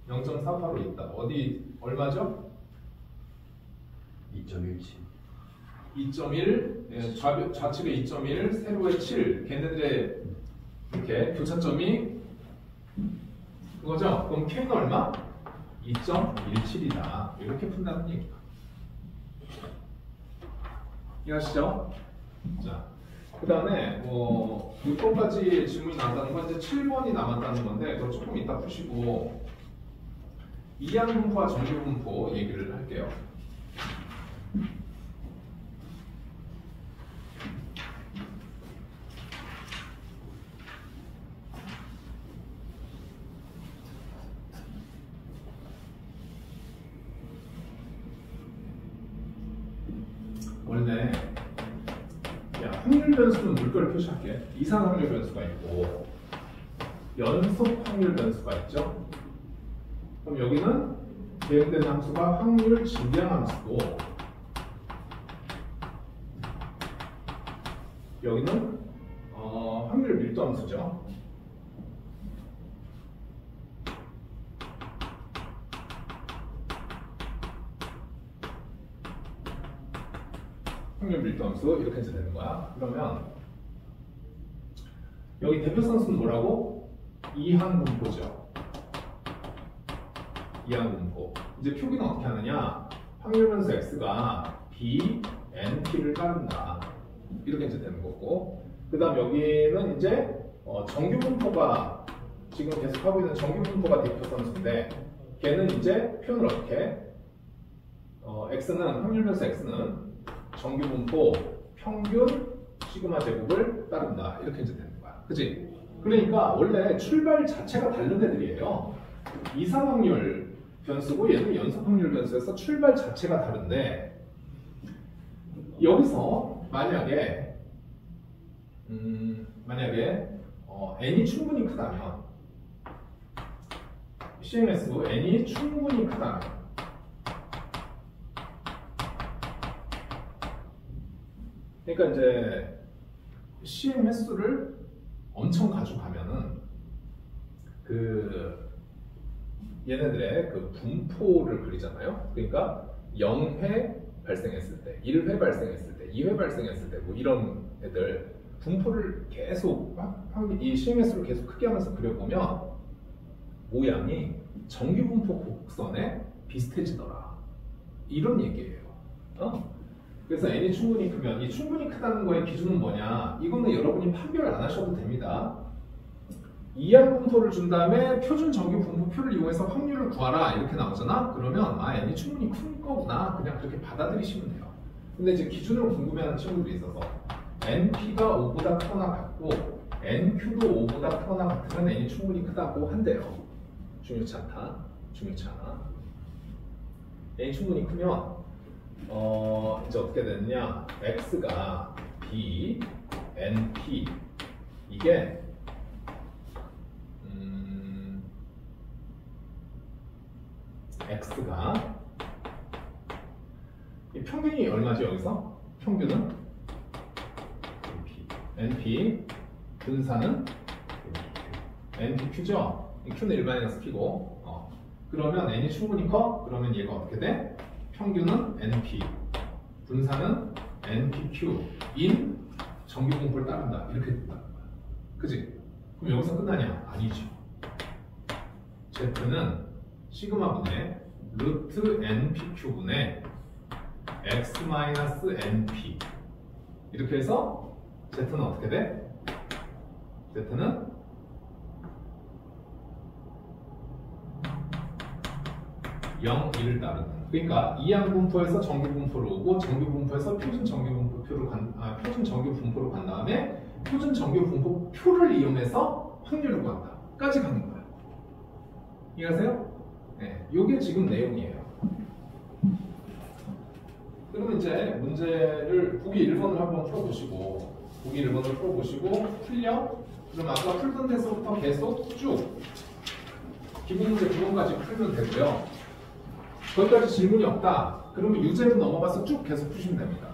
0.485 있다. 어디 얼마죠? 2.17 2.1 좌측에 2.1 세로에 7 걔네들의 이렇게 교차점이 그거죠? 그럼 K는 얼마? 2.17이다. 이렇게 푼다는 얘기야. 이해하시죠? 자, 그 다음에 6번까지 질문이 나왔다는 건 이제 7번이 남았다는 건데 그거 조금 이따 푸시고 이항분포와 정규분포 얘기를 할게요. 원래 확률 변수는 물결을 표시할게. 이상 확률 변수가 있고 연속 확률 변수가 있죠. 그럼 여기는 대응되는 함수가 확률 진량 함수고, 여기는 확률 밀도 함수죠. 확률 밀도 함수 이렇게 해서 되는 거야. 그러면 여기 대표선수는 뭐라고? 이항분포죠. 이항분포. 이제 표기는 어떻게 하느냐? 확률 변수 x가 b, np를 따른다. 이렇게 이제 되는 거고, 그 다음 여기는 이제 정규분포가 지금 계속 하고 있는 정규분포가 대표선수인데, 걔는 이제 표현을 어떻게? x는 확률 변수 x는 정규분포 평균 시그마 제곱을 따른다. 이렇게 이제 되는 거야. 그치? 그러니까 원래 출발 자체가 다른 애들이에요. 이상 확률 변수고 얘는 연속 확률 변수에서 출발 자체가 다른데, 여기서 만약에 n이 충분히 크다면, CMS도 n이 충분히 크다면, 그러니까 이제 CM 횟수를 엄청 가져가면은 얘네들의 분포를 그리잖아요. 그러니까 0회 발생했을 때, 1회 발생했을 때, 2회 발생했을 때, 뭐 이런 애들 분포를 계속 이 CM 횟수를 계속 크게 하면서 그려보면 모양이 정규 분포 곡선에 비슷해지더라. 이런 얘기예요. 그래서 n이 충분히 크면, 이 충분히 크다는 거의 기준은 뭐냐? 이거는 여러분이 판별 안 하셔도 됩니다. 이항분포를 준 다음에 표준 정규 분포표를 이용해서 확률을 구하라 이렇게 나오잖아? 그러면 n이 충분히 큰 거구나, 그냥 그렇게 받아들이시면 돼요. 근데 이제 기준으로 궁금해하는 친구들이 있어서 np가 5보다 크거나 같고 nq도 5보다 크거나 같으면 n이 충분히 크다고 한대요. 중요치 않다. 중요치 않아. n이 충분히 크면 이제 어떻게 되느냐? x가 b, np 이게 x가 이 평균이 얼마죠 여기서? 평균은 np, 분사는 npq죠? q는 1마이너스 p고 그러면 n이 충분히 커? 그러면 얘가 어떻게 돼? 평균은 np, 분사는 npq 인 정규분포를 따른다. 이렇게 된다는 거야. 그지? 그럼 여기서 끝나냐? 아니죠. z는 시그마분의 루트 npq분의 x-np 이렇게 해서 z는 어떻게 돼? z는 0, 1을 따르는. 그러니까 이항분포에서 정규분포로 오고 정규분포에서 표준 정규분포로 간 다음에 표준 정규분포표를 이용해서 확률을 구한다. 까지 가는 거야. 이해하세요? 네, 이게 지금 내용이에요. 그러면 이제 문제를 보기 1번을 한번 풀어보시고, 풀려? 그럼 아까 풀던 데서부터 계속 쭉 기본 문제 9번까지 풀면 되고요. 거기까지 질문이 없다. 그러면 유제로 넘어가서 쭉 계속 푸시면 됩니다.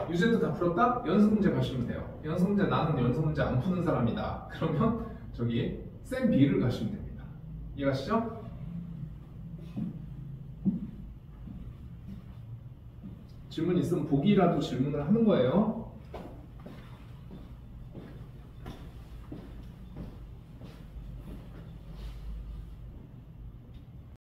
유제도 다 풀었다? 연습 문제 가시면 돼요. 연습 문제, 나는 연습 문제 안 푸는 사람이다. 그러면 저기 쌤 B를 가시면 됩니다. 이해가시죠? 질문 있으면 보기라도 질문을 하는 거예요.